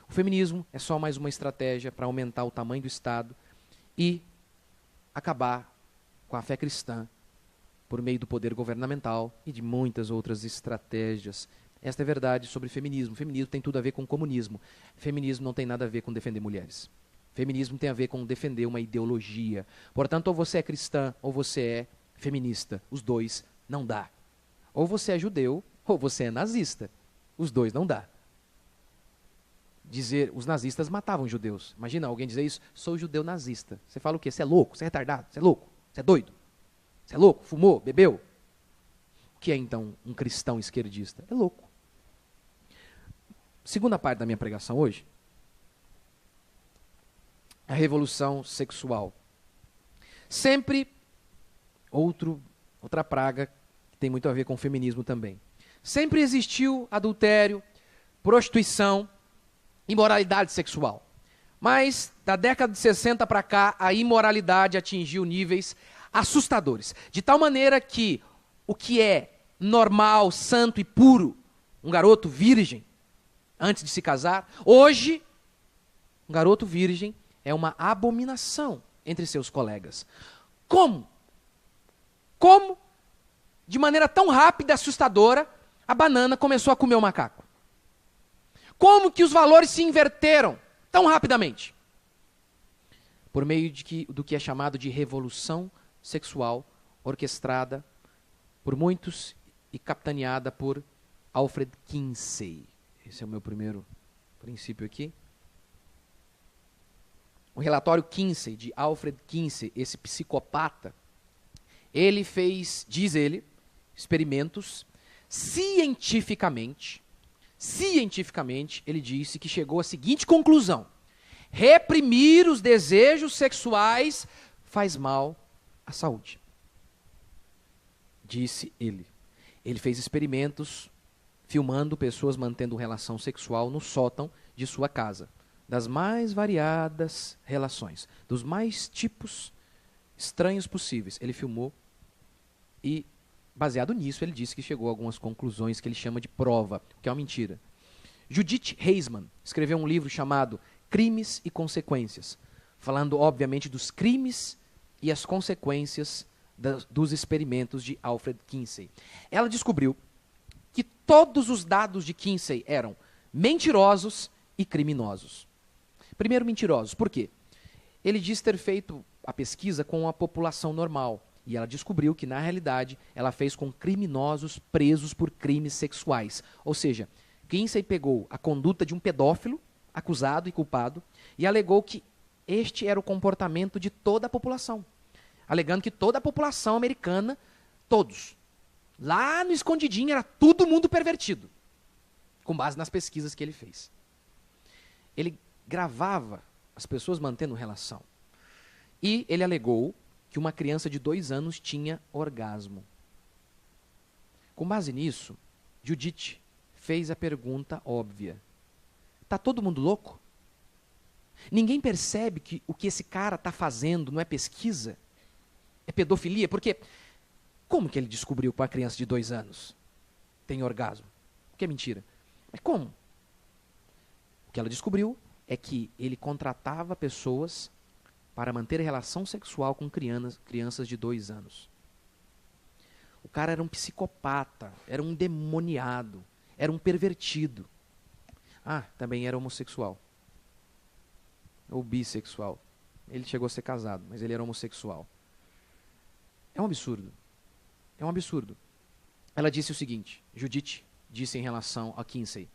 O feminismo é só mais uma estratégia para aumentar o tamanho do Estado e acabar com a fé cristã por meio do poder governamental e de muitas outras estratégias. Esta é a verdade sobre feminismo. Feminismo tem tudo a ver com comunismo. Feminismo não tem nada a ver com defender mulheres. Feminismo tem a ver com defender uma ideologia. Portanto, ou você é cristã ou você é feminista. Os dois não dá. Ou você é judeu ou você é nazista. Os dois não dá. Os nazistas matavam judeus. Imagina alguém dizer isso, sou judeu nazista. Você fala o quê? Você é louco? Você é retardado? Você é louco? Você é doido? Você é louco? Fumou? Bebeu? O que é então um cristão esquerdista? É louco. Segunda parte da minha pregação hoje, a revolução sexual. Sempre outra praga que tem muito a ver com o feminismo também. Sempre existiu adultério, prostituição imoralidade sexual. Mas, da década de 60 para cá, a imoralidade atingiu níveis assustadores. De tal maneira que o que é normal, santo e puro, um garoto virgem, antes de se casar, hoje, um garoto virgem é uma abominação entre seus colegas. Como? Como, de maneira tão rápida e assustadora, a banana começou a comer o macaco? Como que os valores se inverteram tão rapidamente? Por meio do que é chamado de revolução sexual, orquestrada por muitos e capitaneada por Alfred Kinsey. Esse é o meu primeiro princípio aqui. O relatório Kinsey, de Alfred Kinsey, esse psicopata, ele fez, diz ele, experimentos cientificamente, ele disse que chegou à seguinte conclusão: reprimir os desejos sexuais faz mal à saúde. Disse ele. Ele fez experimentos filmando pessoas mantendo relação sexual no sótão de sua casa, das mais variadas relações, dos mais tipos estranhos possíveis. Ele filmou e, baseado nisso, ele disse que chegou a algumas conclusões que ele chama de prova, que é uma mentira. Judith Heisman escreveu um livro chamado Crimes e Consequências, falando, obviamente, dos crimes e as consequências dos experimentos de Alfred Kinsey. Ela descobriu que todos os dados de Kinsey eram mentirosos e criminosos. Primeiro, mentirosos. Por quê? Ele diz ter feito a pesquisa com a população normal. E ela descobriu que, na realidade, ela fez com criminosos presos por crimes sexuais. Ou seja, Kinsey pegou a conduta de um pedófilo, acusado e culpado, e alegou que este era o comportamento de toda a população. Alegando que toda a população americana, todos, lá no escondidinho, era todo mundo pervertido, com base nas pesquisas que ele fez. Ele gravava as pessoas mantendo relação. E ele alegou que uma criança de 2 anos tinha orgasmo. Com base nisso, Judith fez a pergunta óbvia: está todo mundo louco? Ninguém percebe que o que esse cara está fazendo não é pesquisa? É pedofilia? Porque como que ele descobriu que uma criança de 2 anos tem orgasmo? Que é mentira. Mas como? O que ela descobriu é que ele contratava pessoas para manter relação sexual com crianças de 2 anos. O cara era um psicopata, era um demoniado, era um pervertido. Ah, também era homossexual. Ou bissexual. Ele chegou a ser casado, mas ele era homossexual. É um absurdo. É um absurdo. Ela disse o seguinte, Judith disse em relação a Kinsey: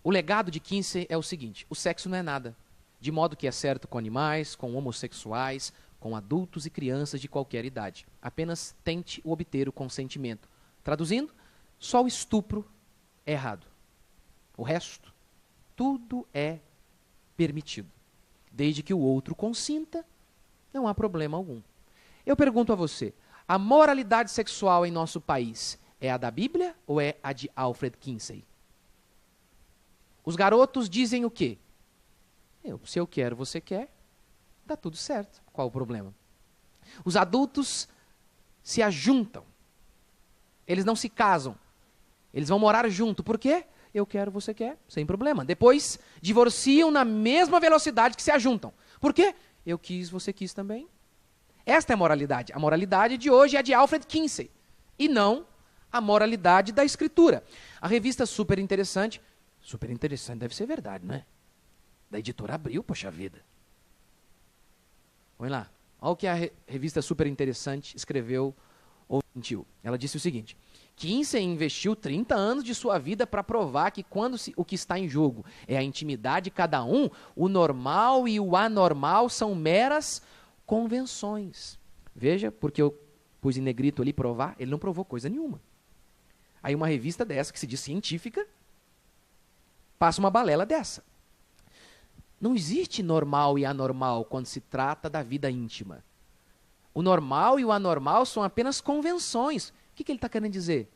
o legado de Kinsey é o seguinte: o sexo não é nada, de modo que é certo com animais, com homossexuais, com adultos e crianças de qualquer idade. Apenas tente obter o consentimento. Traduzindo, só o estupro é errado. O resto, tudo é permitido. Desde que o outro consinta, não há problema algum. Eu pergunto a você, a moralidade sexual em nosso país é a da Bíblia ou é a de Alfred Kinsey? Os garotos dizem o quê? Se eu quero, você quer, dá tudo certo. Qual o problema? Os adultos se ajuntam. Eles não se casam. Eles vão morar junto. Por quê? Eu quero, você quer, sem problema. Depois, divorciam na mesma velocidade que se ajuntam. Por quê? Eu quis, você quis também. Esta é a moralidade. A moralidade de hoje é a de Alfred Kinsey. E não a moralidade da Escritura. A revista Super Interessante deve ser verdade, não é? Da editora Abril, poxa vida. Olha lá. Olha o que a revista Super Interessante escreveu ou mentiu. Ela disse o seguinte: Kinsey investiu 30 anos de sua vida para provar que quando o que está em jogo é a intimidade de cada um, o normal e o anormal são meras convenções. Veja, porque eu pus em negrito ali provar, ele não provou coisa nenhuma. Aí uma revista dessa, que se diz científica, passa uma balela dessa. Não existe normal e anormal quando se trata da vida íntima. O normal e o anormal são apenas convenções. O que ele está querendo dizer?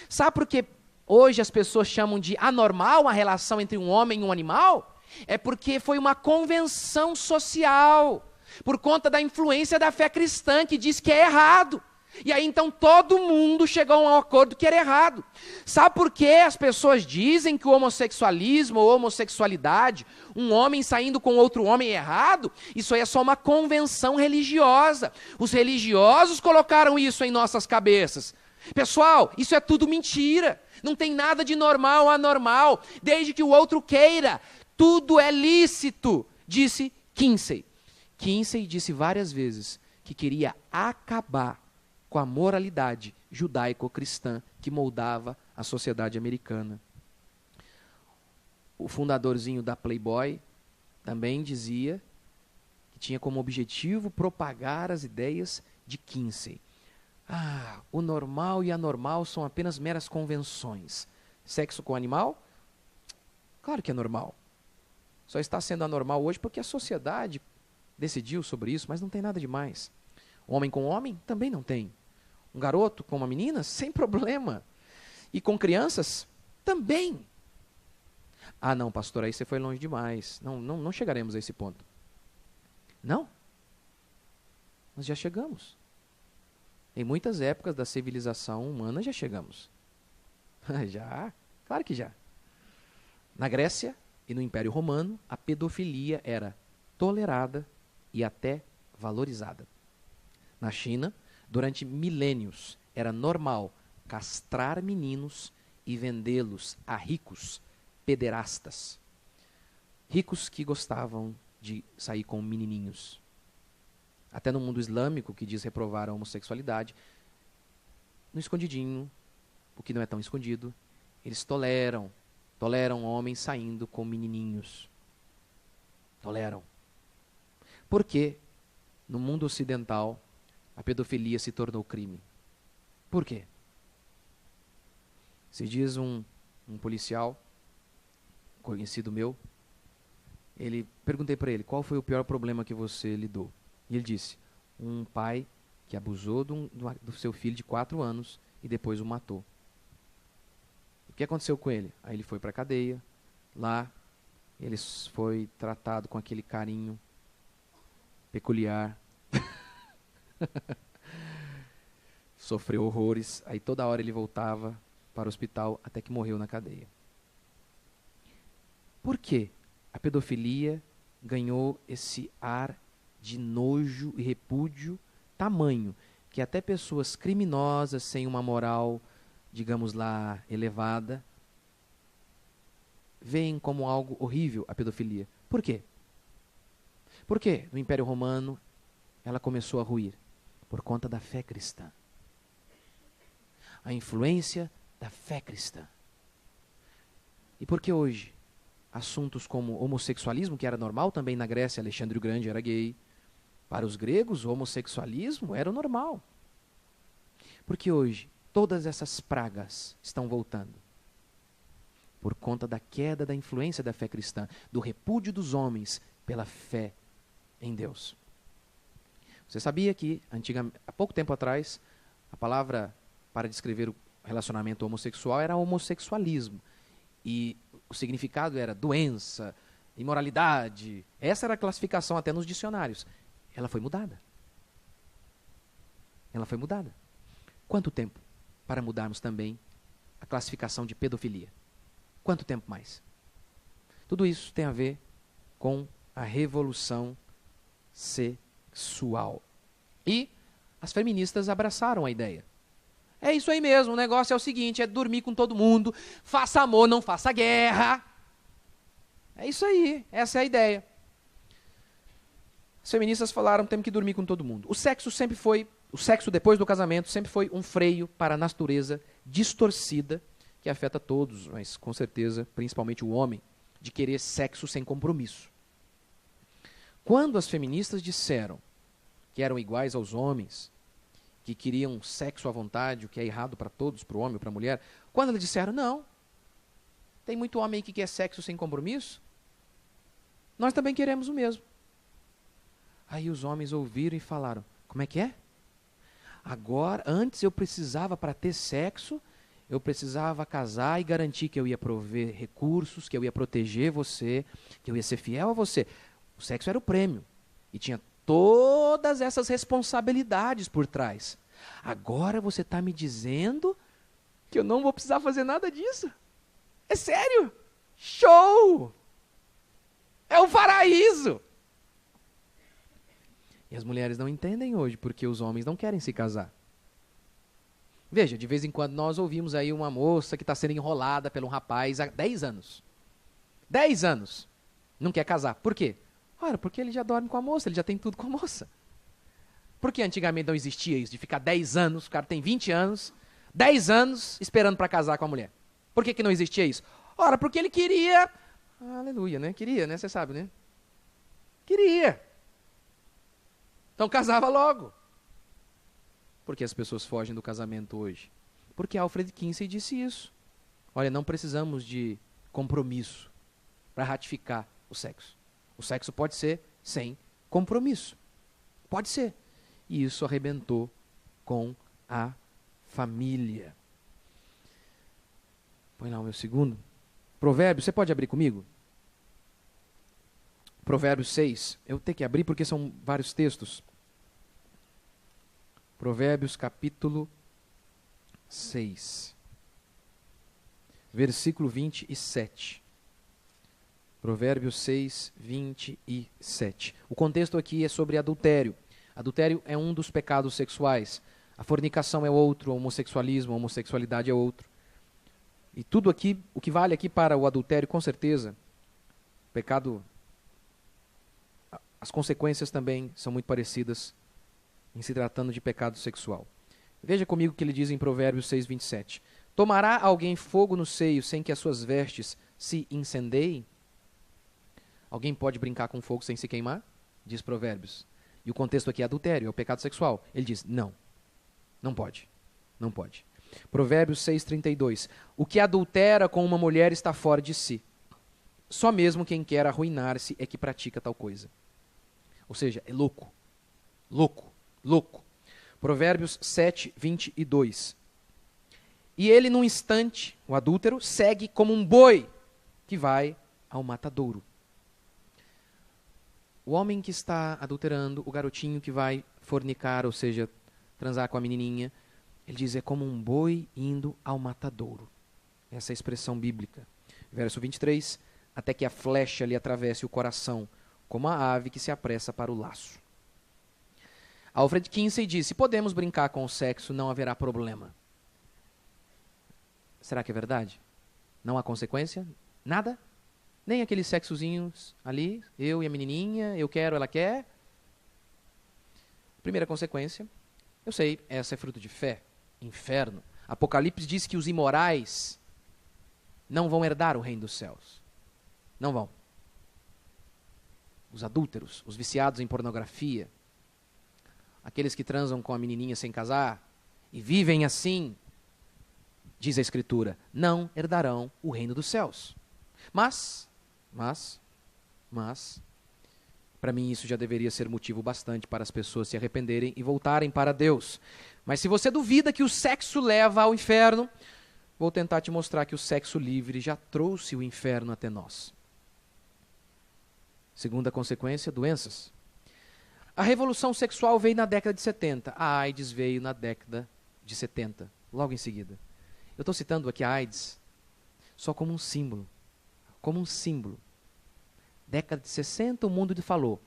Sabe por que hoje as pessoas chamam de anormal a relação entre um homem e um animal? É porque foi uma convenção social, por conta da influência da fé cristã, que diz que é errado. E aí então todo mundo chegou a um acordo que era errado. Sabe por que as pessoas dizem que o homossexualismo ou homossexualidade, um homem saindo com outro homem é errado? Isso aí é só uma convenção religiosa. Os religiosos colocaram isso em nossas cabeças. Pessoal, isso é tudo mentira. Não tem nada de normal ou anormal, desde que o outro queira. Tudo é lícito, disse Kinsey. Kinsey disse várias vezes que queria acabar com a moralidade judaico-cristã que moldava a sociedade americana. O fundadorzinho da Playboy também dizia que tinha como objetivo propagar as ideias de Kinsey. O normal e anormal são apenas meras convenções. Sexo com animal? Claro que é normal. Só está sendo anormal hoje porque a sociedade decidiu sobre isso, mas não tem nada demais. Homem com homem? Também não tem. Um garoto com uma menina? Sem problema. E com crianças? Também. Não, pastor, aí você foi longe demais. Não chegaremos a esse ponto. Não. Nós já chegamos. Em muitas épocas da civilização humana já chegamos. Já, claro que já. Na Grécia e no Império Romano, a pedofilia era tolerada e até valorizada. Na China, durante milênios, era normal castrar meninos e vendê-los a ricos pederastas. Ricos que gostavam de sair com menininhos. Até no mundo islâmico, que diz reprovar a homossexualidade, no escondidinho, o que não é tão escondido, eles toleram homens saindo com menininhos. Toleram. Por que no mundo ocidental a pedofilia se tornou crime? Por quê? Se diz um policial conhecido meu, perguntei para ele, qual foi o pior problema que você lidou? E ele disse, um pai que abusou do seu filho de 4 anos e depois o matou. O que aconteceu com ele? Aí ele foi para a cadeia, lá ele foi tratado com aquele carinho peculiar, sofreu horrores, aí toda hora ele voltava para o hospital até que morreu na cadeia. Por que a pedofilia ganhou esse ar de nojo e repúdio tamanho que até pessoas criminosas sem uma moral, digamos lá, elevada, veem como algo horrível a pedofilia? Por quê? Porque no Império Romano ela começou a ruir por conta da fé cristã. A influência da fé cristã. E por que hoje assuntos como homossexualismo, que era normal também na Grécia, Alexandre o Grande era gay, para os gregos o homossexualismo era o normal. Porque hoje todas essas pragas estão voltando por conta da queda da influência da fé cristã, do repúdio dos homens pela fé em Deus. Você sabia que, há pouco tempo atrás, a palavra para descrever o relacionamento homossexual era homossexualismo. E o significado era doença, imoralidade. Essa era a classificação até nos dicionários. Ela foi mudada. Ela foi mudada. Quanto tempo para mudarmos também a classificação de pedofilia? Quanto tempo mais? Tudo isso tem a ver com a revolução sexual. E as feministas abraçaram a ideia. É isso aí mesmo, o negócio é o seguinte, é dormir com todo mundo, faça amor, não faça guerra. É isso aí, essa é a ideia. As feministas falaram, temos que dormir com todo mundo. O sexo depois do casamento sempre foi um freio para a natureza distorcida, que afeta todos, mas com certeza, principalmente o homem, de querer sexo sem compromisso. Quando as feministas disseram que eram iguais aos homens, que queriam sexo à vontade, o que é errado para todos, para o homem ou para a mulher, quando elas disseram, não, tem muito homem que quer sexo sem compromisso, nós também queremos o mesmo. Aí os homens ouviram e falaram, como é que é? Agora, antes eu precisava para ter sexo, eu precisava casar e garantir que eu ia prover recursos, que eu ia proteger você, que eu ia ser fiel a você. O sexo era o prêmio. E tinha todas essas responsabilidades por trás. Agora você está me dizendo que eu não vou precisar fazer nada disso? É sério? Show! É o paraíso! E as mulheres não entendem hoje porque os homens não querem se casar. Veja, de vez em quando nós ouvimos aí uma moça que está sendo enrolada por um rapaz há 10 anos. 10 anos. Não quer casar. Por quê? Ora, porque ele já dorme com a moça, ele já tem tudo com a moça. Porque antigamente não existia isso, de ficar 10 anos, o cara tem 20 anos, 10 anos esperando para casar com a mulher. Por que não existia isso? Ora, porque ele queria... Aleluia, né? Queria, né? Você sabe, né? Queria. Então casava logo. Por que as pessoas fogem do casamento hoje? Porque Alfred Kinsey disse isso. Olha, não precisamos de compromisso para ratificar o sexo. O sexo pode ser sem compromisso. Pode ser. E isso arrebentou com a família. Põe lá o meu segundo. Provérbios, você pode abrir comigo? Provérbios 6. Eu tenho que abrir porque são vários textos. Provérbios capítulo 6. Versículo 27. Provérbios 6, 27. O contexto aqui é sobre adultério. Adultério é um dos pecados sexuais. A fornicação é outro, o homossexualismo, a homossexualidade é outro. E tudo aqui, o que vale aqui para o adultério, com certeza, pecado, as consequências também são muito parecidas em se tratando de pecado sexual. Veja comigo o que ele diz em Provérbios 6, 27. Tomará alguém fogo no seio sem que as suas vestes se incendeiem? Alguém pode brincar com fogo sem se queimar? Diz Provérbios. E o contexto aqui é adultério, é o pecado sexual. Ele diz, não, não pode, não pode. Provérbios 6,32. O que adultera com uma mulher está fora de si. Só mesmo quem quer arruinar-se é que pratica tal coisa. Ou seja, é louco, louco, louco. Provérbios 7, 22. E ele, num instante, o adúltero, segue como um boi que vai ao matadouro. O homem que está adulterando, o garotinho que vai fornicar, ou seja, transar com a menininha, ele diz, é como um boi indo ao matadouro. Essa é a expressão bíblica. Verso 23, até que a flecha lhe atravesse o coração, como a ave que se apressa para o laço. Alfred Kinsey disse, podemos brincar com o sexo, não haverá problema. Será que é verdade? Não há consequência? Nada? Nem aqueles sexozinhos ali, eu e a menininha, eu quero, ela quer. Primeira consequência, eu sei, essa é fruto de fé, inferno. Apocalipse diz que os imorais não vão herdar o reino dos céus. Não vão. Os adúlteros, os viciados em pornografia, aqueles que transam com a menininha sem casar e vivem assim, diz a Escritura, não herdarão o reino dos céus. Mas, para mim isso já deveria ser motivo bastante para as pessoas se arrependerem e voltarem para Deus. Mas se você duvida que o sexo leva ao inferno, vou tentar te mostrar que o sexo livre já trouxe o inferno até nós. Segunda consequência, doenças. A revolução sexual veio na década de 70. A AIDS veio na década de 70, logo em seguida. Eu estou citando aqui a AIDS só como um símbolo. Como um símbolo. Década de 60, o mundo falou,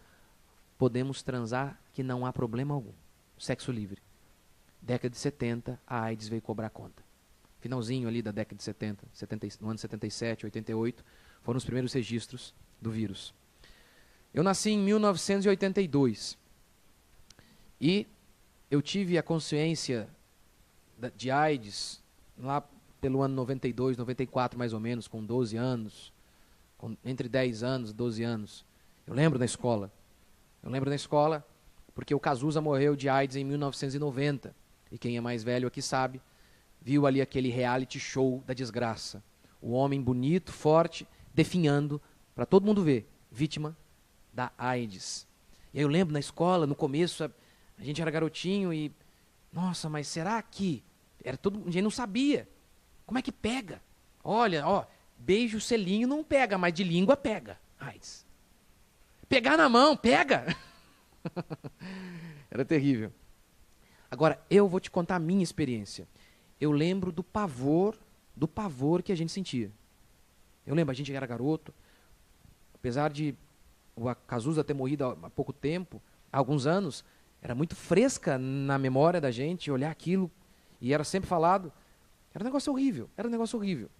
podemos transar que não há problema algum. Sexo livre. Década de 70, a AIDS veio cobrar conta. Finalzinho ali da década de 70, no ano 77, 88, foram os primeiros registros do vírus. Eu nasci em 1982 e eu tive a consciência de AIDS lá pelo ano 92, 94 mais ou menos, com 12 anos, entre 10 anos e 12 anos. Eu lembro na escola porque o Cazuza morreu de AIDS em 1990 e quem é mais velho aqui sabe, viu ali aquele reality show da desgraça. O homem bonito, forte, definhando, para todo mundo ver, vítima da AIDS. E aí eu lembro na escola, no começo, a gente era garotinho e, nossa, mas será que? A gente não sabia. Como é que pega? Olha, ó, beijo, selinho não pega, mas de língua pega. AIDS. Pegar na mão, pega! Era terrível. Agora, eu vou te contar a minha experiência. Eu lembro do pavor que a gente sentia. Eu lembro, a gente era garoto, apesar de o Cazuza ter morrido há pouco tempo, há alguns anos, era muito fresca na memória da gente olhar aquilo, e era sempre falado. Era um negócio horrível, era um negócio horrível.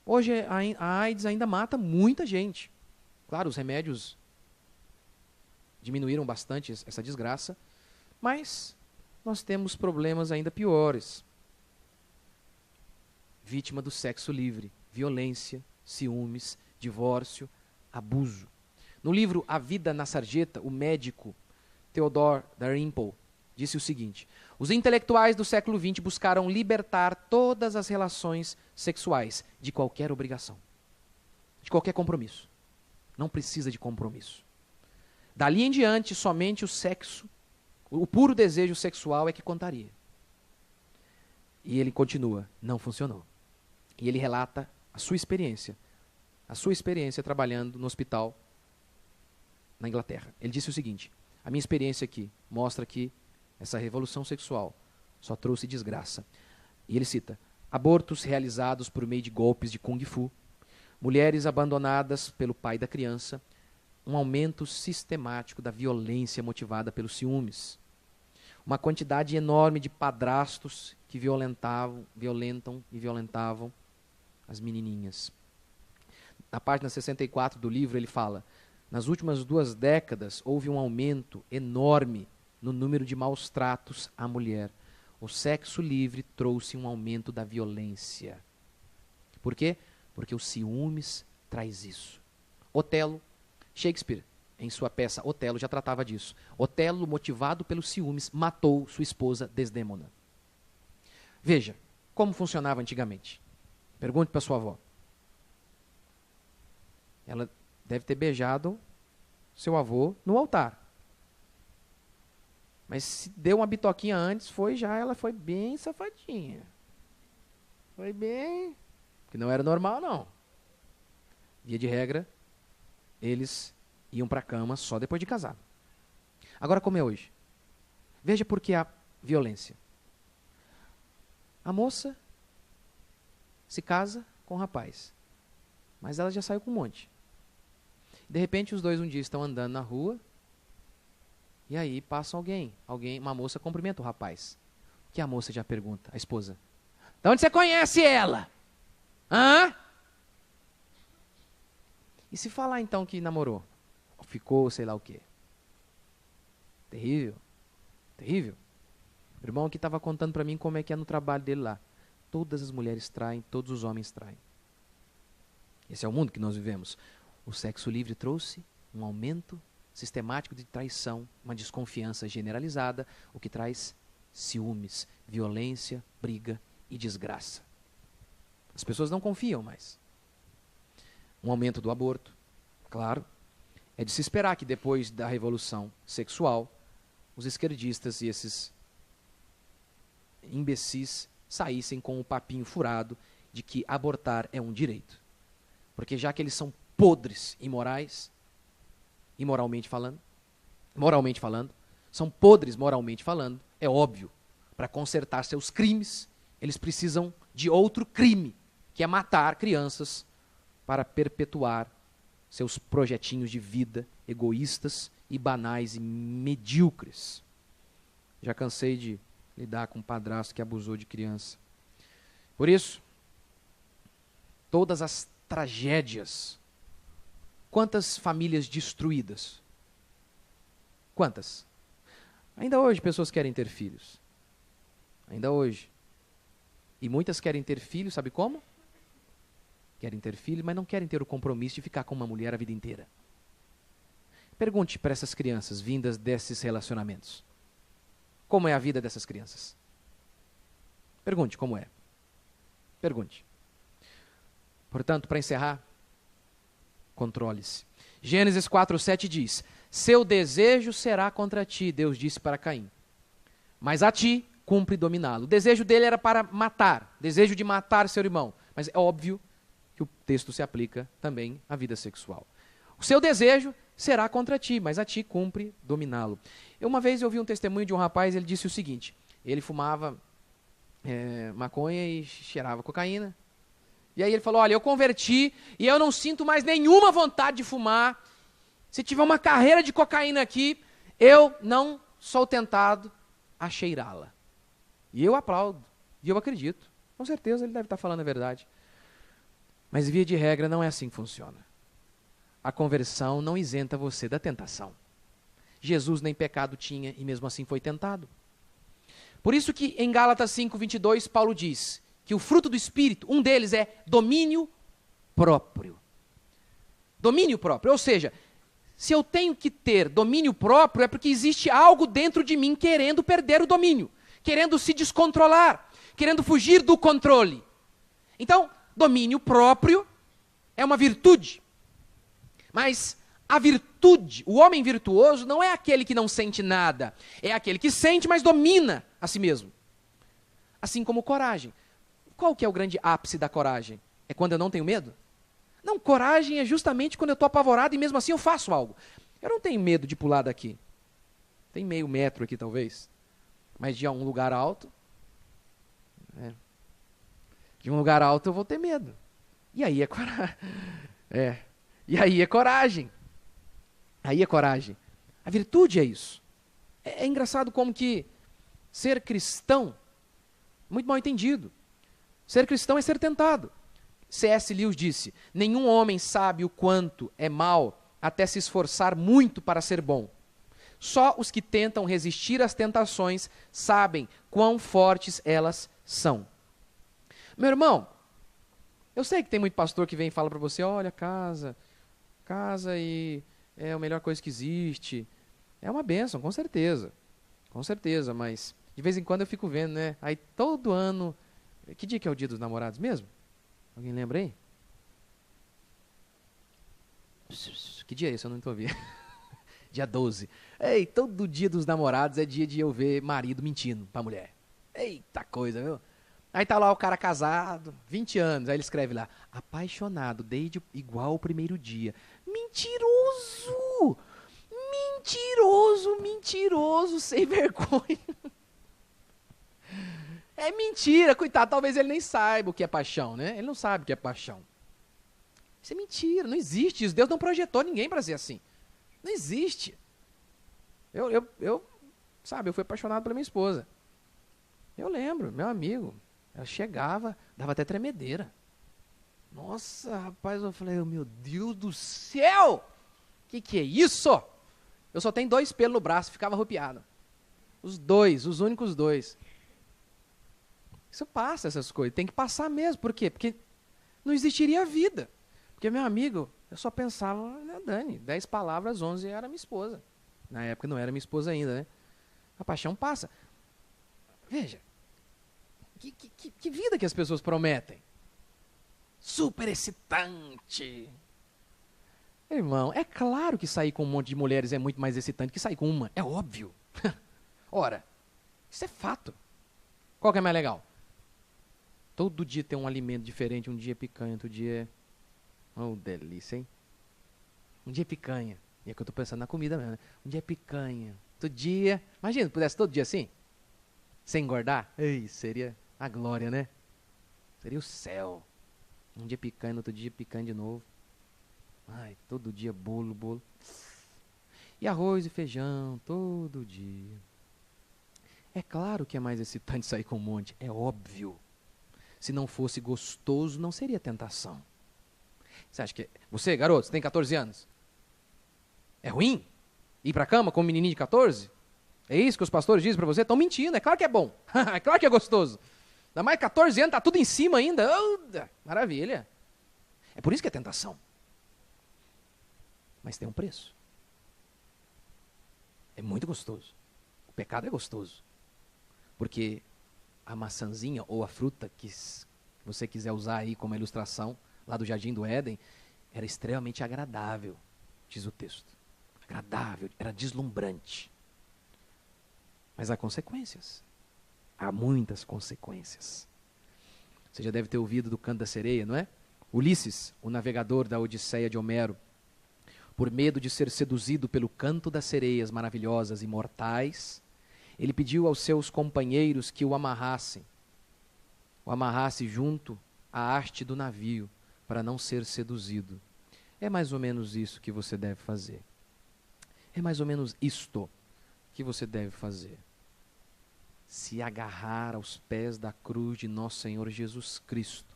Hoje a AIDS ainda mata muita gente. Claro, os remédios diminuíram bastante essa desgraça, mas nós temos problemas ainda piores. Vítima do sexo livre, violência, ciúmes, divórcio, abuso. No livro A Vida na Sarjeta, o médico Theodore Dalrymple disse o seguinte: os intelectuais do século XX buscaram libertar todas as relações sexuais de qualquer obrigação, de qualquer compromisso. Não precisa de compromisso. Dali em diante, somente o sexo, o puro desejo sexual é que contaria. E ele continua, não funcionou. E ele relata a sua experiência trabalhando no hospital na Inglaterra. Ele disse o seguinte: a minha experiência aqui mostra que essa revolução sexual só trouxe desgraça. E ele cita: abortos realizados por meio de golpes de Kung Fu, mulheres abandonadas pelo pai da criança, um aumento sistemático da violência motivada pelos ciúmes, uma quantidade enorme de padrastos que violentam e violentavam as menininhas. Na página 64 do livro ele fala: nas últimas 2 décadas houve um aumento enorme no número de maus tratos à mulher. O sexo livre trouxe um aumento da violência. Por quê? Porque o ciúmes traz isso. Otelo, Shakespeare, em sua peça Otelo, já tratava disso. Otelo, motivado pelos ciúmes, matou sua esposa Desdémona. Veja como funcionava antigamente. Pergunte para sua avó. Ela deve ter beijado seu avô no altar. Mas se deu uma bitoquinha antes, ela foi bem safadinha. Foi bem... que não era normal, não. Via de regra, eles iam para a cama só depois de casado. Agora, como é hoje? Veja por que a violência. A moça se casa com o rapaz, mas ela já saiu com um monte. De repente, os dois um dia estão andando na rua, e aí passa alguém, uma moça cumprimenta o rapaz. O que a moça já pergunta, a esposa? De onde você conhece ela? Hã? E se falar então que namorou? Ficou sei lá o quê? Terrível. Terrível. O irmão aqui estava contando para mim como é que é no trabalho dele lá. Todas as mulheres traem, todos os homens traem. Esse é o mundo que nós vivemos. O sexo livre trouxe um aumento sistemático de traição, uma desconfiança generalizada, o que traz ciúmes, violência, briga e desgraça. As pessoas não confiam mais. Um aumento do aborto, claro. É de se esperar que depois da revolução sexual, os esquerdistas e esses imbecis saíssem com o papinho furado de que abortar é um direito. Porque já que eles são podres imorais, moralmente falando, são podres moralmente falando, é óbvio, para consertar seus crimes, eles precisam de outro crime, que é matar crianças para perpetuar seus projetinhos de vida egoístas e banais e medíocres. Já cansei de lidar com um padrasto que abusou de criança. Por isso, todas as tragédias, quantas famílias destruídas? Quantas? Ainda hoje pessoas querem ter filhos. Ainda hoje. E muitas querem ter filhos, sabe como? Querem ter filhos, mas não querem ter o compromisso de ficar com uma mulher a vida inteira. Pergunte para essas crianças vindas desses relacionamentos. Como é a vida dessas crianças? Pergunte como é. Pergunte. Portanto, para encerrar, controle-se. Gênesis 4:7 diz: seu desejo será contra ti, Deus disse para Caim. Mas a ti cumpre dominá-lo. O desejo dele era para matar, desejo de matar seu irmão. Mas é óbvio que o texto se aplica também à vida sexual. O seu desejo será contra ti, mas a ti cumpre dominá-lo. Uma vez eu ouvi um testemunho de um rapaz, ele disse o seguinte, ele fumava maconha e cheirava cocaína. E aí ele falou, olha, eu converti e eu não sinto mais nenhuma vontade de fumar. Se tiver uma carreira de cocaína aqui, eu não sou tentado a cheirá-la. E eu aplaudo, e eu acredito. Com certeza ele deve estar falando a verdade. Mas via de regra não é assim que funciona. A conversão não isenta você da tentação. Jesus nem pecado tinha e mesmo assim foi tentado. Por isso que em Gálatas 5:22 Paulo diz que o fruto do Espírito, um deles é domínio próprio. Domínio próprio, ou seja, se eu tenho que ter domínio próprio é porque existe algo dentro de mim querendo perder o domínio, querendo se descontrolar, querendo fugir do controle. Então, domínio próprio é uma virtude. Mas a virtude, o homem virtuoso não é aquele que não sente nada, é aquele que sente, mas domina a si mesmo. Assim como coragem. Qual que é o grande ápice da coragem? É quando eu não tenho medo? Não, coragem é justamente quando eu estou apavorado e mesmo assim eu faço algo. Eu não tenho medo de pular daqui. Tem meio metro aqui talvez, mas de um lugar alto, de um lugar alto eu vou ter medo. E aí é coragem. E aí é coragem. Aí é coragem. A virtude é isso. É engraçado como que ser cristão, muito mal entendido. Ser cristão é ser tentado. C.S. Lewis disse, nenhum homem sabe o quanto é mal até se esforçar muito para ser bom. Só os que tentam resistir às tentações sabem quão fortes elas são. Meu irmão, eu sei que tem muito pastor que vem e fala para você, olha, casa e é a melhor coisa que existe. É uma bênção, com certeza, mas de vez em quando eu fico vendo, né? Aí todo ano, que dia que é o dia dos namorados mesmo? Alguém lembra aí? Que dia é esse? Eu não estou vendo. Dia 12. Ei, todo dia dos namorados é dia de eu ver marido mentindo pra mulher. Eita coisa, viu? Aí tá lá o cara casado, 20 anos, aí ele escreve lá, apaixonado desde igual o primeiro dia. Mentiroso! Mentiroso, sem vergonha. É mentira, coitado, talvez ele nem saiba o que é paixão, né? Ele não sabe o que é paixão. Isso é mentira, não existe isso. Deus não projetou ninguém para ser assim. Não existe. Eu fui apaixonado pela minha esposa. Eu lembro, meu amigo, ela chegava, dava até tremedeira. Nossa, rapaz, eu falei, meu Deus do céu! Que é isso? Eu só tenho 2 pelos no braço, ficava arrupiado. Os únicos 2. Isso passa, essas coisas. Tem que passar mesmo. Por quê? Porque não existiria vida. Porque, meu amigo, eu só pensava na Dani. 10 palavras, 11 era minha esposa. Na época não era minha esposa ainda, né? A paixão passa. Veja, que vida que as pessoas prometem. Super excitante. Irmão, é claro que sair com um monte de mulheres é muito mais excitante que sair com uma. É óbvio. Ora, isso é fato. Qual que é mais legal? Todo dia tem um alimento diferente. Um dia é picanha, outro dia é... Oh, delícia, hein? Um dia é picanha. E é que eu tô pensando na comida mesmo, né? Um dia é picanha. Outro dia... Imagina, se pudesse todo dia assim? Sem engordar? Ei, seria a glória, né? Seria o céu. Um dia picanha, outro dia picanha de novo. Ai, todo dia bolo. E arroz e feijão, todo dia. É claro que é mais excitante sair com um monte. É óbvio. Se não fosse gostoso, não seria tentação. Você acha que... Você, garoto, você tem 14 anos. É ruim ir pra cama com um menininho de 14? É isso que os pastores dizem pra você? Estão mentindo. É claro que é bom. É claro que é gostoso. Ainda mais 14 anos, tá tudo em cima ainda. Oh, maravilha. É por isso que é tentação. Mas tem um preço. É muito gostoso. O pecado é gostoso. Porque a maçãzinha ou a fruta que você quiser usar aí como ilustração, lá do Jardim do Éden, era extremamente agradável, diz o texto. Agradável, era deslumbrante. Mas há consequências. há muitas consequências. Você já deve ter ouvido do Canto da Sereia, não é? Ulisses, o navegador da Odisseia de Homero, por medo de ser seduzido pelo canto das sereias maravilhosas e mortais, ele pediu aos seus companheiros que o amarrasse junto à haste do navio, para não ser seduzido. É mais ou menos isso que você deve fazer. É mais ou menos isto que você deve fazer. Se agarrar aos pés da cruz de nosso Senhor Jesus Cristo,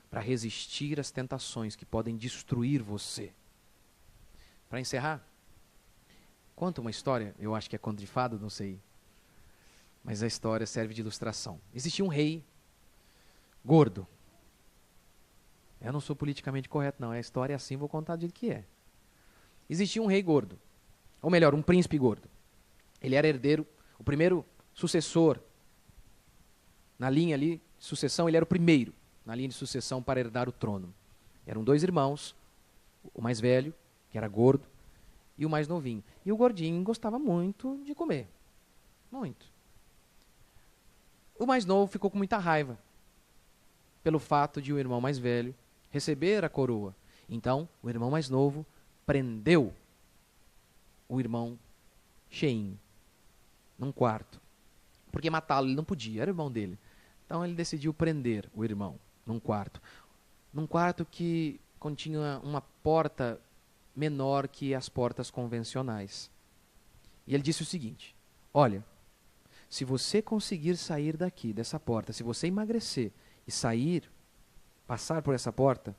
para resistir às tentações que podem destruir você. Para encerrar, conta uma história, eu acho que é conto de fada, não sei, mas a história serve de ilustração. Existia um rei gordo. Eu não sou politicamente correto, não. A história é assim, vou contar do jeito que é. Existia um rei gordo. Ou melhor, um príncipe gordo. Ele era herdeiro, o primeiro sucessor na linha ali de sucessão, ele era o primeiro na linha de sucessão para herdar o trono. Eram 2 irmãos, o mais velho, que era gordo, e o mais novinho. E o gordinho gostava muito de comer. Muito. O mais novo ficou com muita raiva pelo fato de o irmão mais velho receber a coroa. Então, o irmão mais novo prendeu o irmão cheinho num quarto. Porque matá-lo ele não podia, era o irmão dele. Então ele decidiu prender o irmão num quarto. Num quarto que continha uma porta menor que as portas convencionais. E ele disse o seguinte: olha, se você conseguir sair daqui, dessa porta, se você emagrecer e sair, passar por essa porta,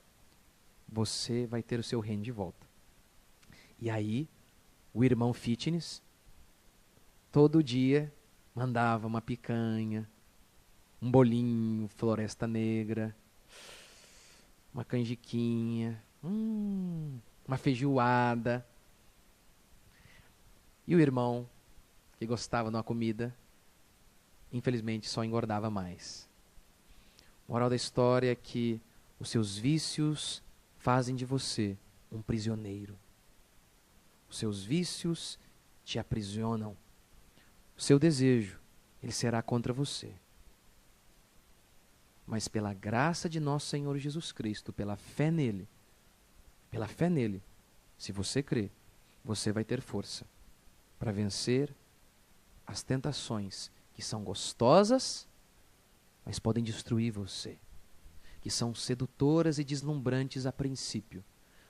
você vai ter o seu reino de volta. E aí, o irmão fitness, todo dia, mandava uma picanha, um bolinho, floresta negra, uma canjiquinha, uma feijoada. E o irmão, que gostava de uma comida, infelizmente só engordava mais. Moral da história é que os seus vícios fazem de você um prisioneiro. Os seus vícios te aprisionam. O seu desejo, ele será contra você. Mas pela graça de nosso Senhor Jesus Cristo, pela fé nele, se você crer, você vai ter força para vencer as tentações que são gostosas, mas podem destruir você, que são sedutoras e deslumbrantes a princípio,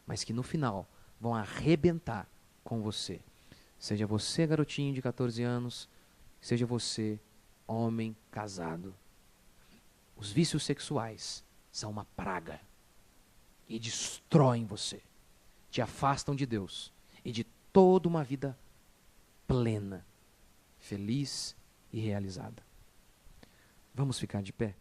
mas que no final vão arrebentar com você. Seja você garotinho de 14 anos, seja você homem casado. Os vícios sexuais são uma praga e destroem você, te afastam de Deus e de toda uma vida plena, feliz e realizada. Vamos ficar de pé?